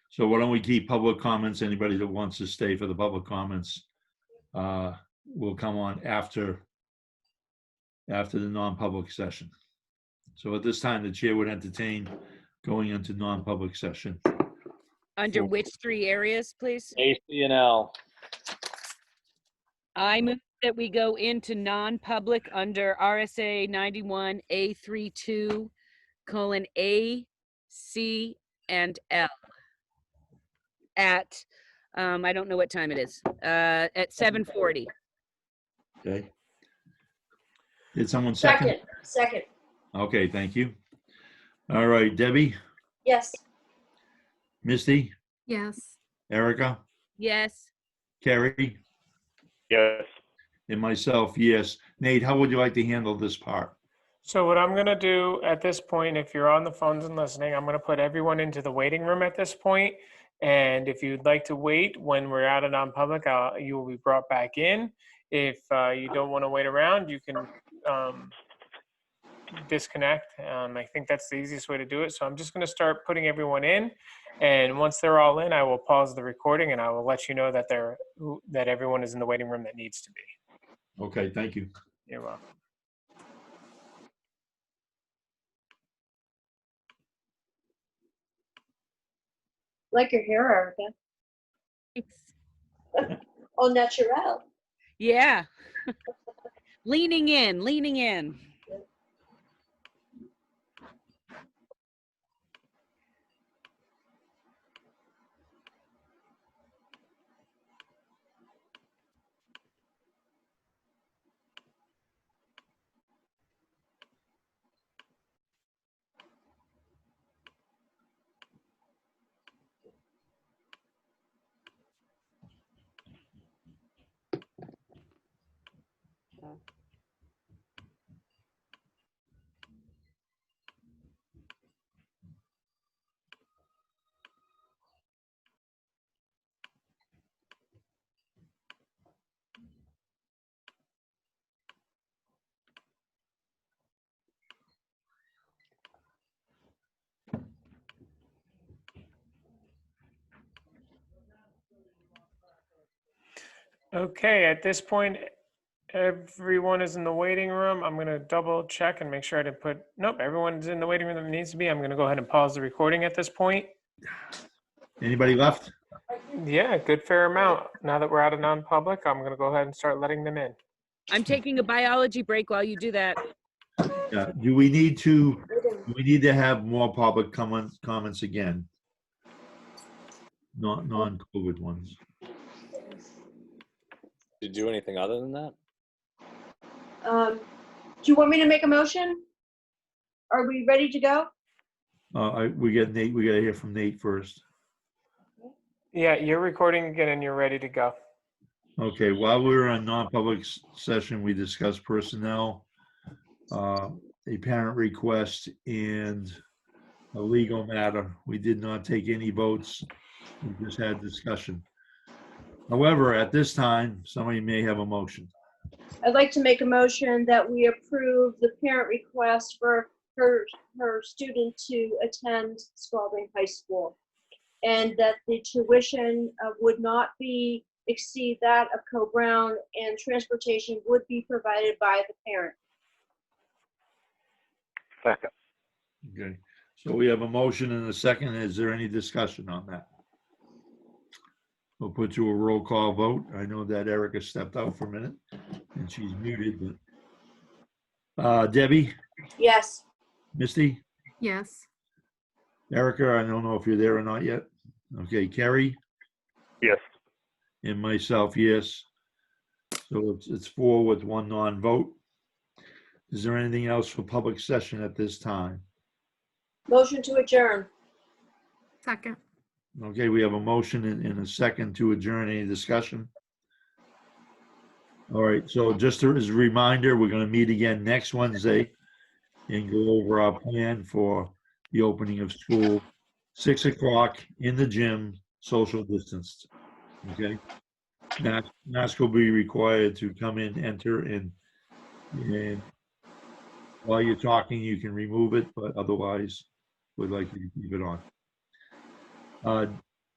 So why don't we keep public comments? Anybody that wants to stay for the public comments will come on after the non-public session. So at this time, the chair would entertain going into non-public session. Under which 3 areas, please? A, C, and L. I move that we go into non-public under RSA 91A32 colon A, C, and L at, I don't know what time it is, at 7:40. Okay. Did someone second? Second. Okay, thank you. All right, Debbie, Yes. Misty, Yes. Erica, Yes. Carrie, Yes. and myself, yes. Nate, how would you like to handle this part? So what I'm going to do at this point, if you're on the phones and listening, I'm going to put everyone into the waiting room at this point. And if you'd like to wait when we're out of non-public, you will be brought back in. If you don't want to wait around, you can disconnect. I think that's the easiest way to do it. So I'm just going to start putting everyone in. And once they're all in, I will pause the recording and I will let you know that that everyone is in the waiting room that needs to be. Okay, thank you. You're welcome. Like your hair, Erica. Thanks. Au naturel. Yeah. Leaning in, leaning in. Okay, at this point, everyone is in the waiting room. I'm going to double check and make sure I didn't put, nope, everyone's in the waiting room that needs to be. I'm going to go ahead and pause the recording at this point. Anybody left? Yeah, good fair amount. Now that we're out of non-public, I'm going to go ahead and start letting them in. I'm taking a biology break while you do that. Yeah. Do we need to have more public comments again? Not non-COVID ones. Did you do anything other than that? Do you want me to make a motion? Are we ready to go? We got Nate. We got to hear from Nate first. Yeah, you're recording again and you're ready to go. Okay. While we were on non-public session, we discussed personnel, a parent request, and a legal matter. We did not take any votes. We just had discussion. However, at this time, somebody may have a motion. I'd like to make a motion that we approve the parent request for her student to attend Spalding High School, and that the tuition would not exceed that of Co-Brown, and transportation would be provided by the parent. Second. Okay, so we have a motion and a second. Is there any discussion on that? We'll put to a roll call vote. I know that Erica stepped out for a minute and she's muted, but Debbie, Yes. Misty, Yes. Erica, I don't know if you're there or not yet. Okay, Kerry, Yes. and myself, yes. So it's 4 with 1 non-vote. Is there anything else for public session at this time? Motion to adjourn. Second. Okay, we have a motion and a second to adjourn. Any discussion? All right, so just as a reminder, we're going to meet again next Wednesday and go over our plan for the opening of school, 6 o'clock in the gym, social distanced. Okay? Mask will be required to come in, enter, and while you're talking, you can remove it, but otherwise, we'd like you to keep it on.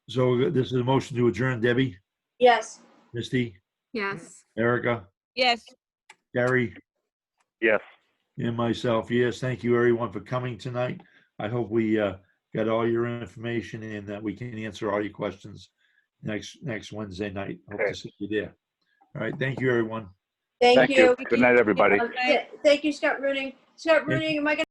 So this is a motion to adjourn. Debbie, Yes. Misty, Yes. Erica, Yes. Gary, Yes. and myself, yes. Thank you, everyone, for coming tonight. I hope we got all your information and that we can answer all your questions next Wednesday night. Hope to see you there. All right, thank you, everyone. Thank you. Good night, everybody. Thank you, Scott Bruning. Scott Bruning, am I going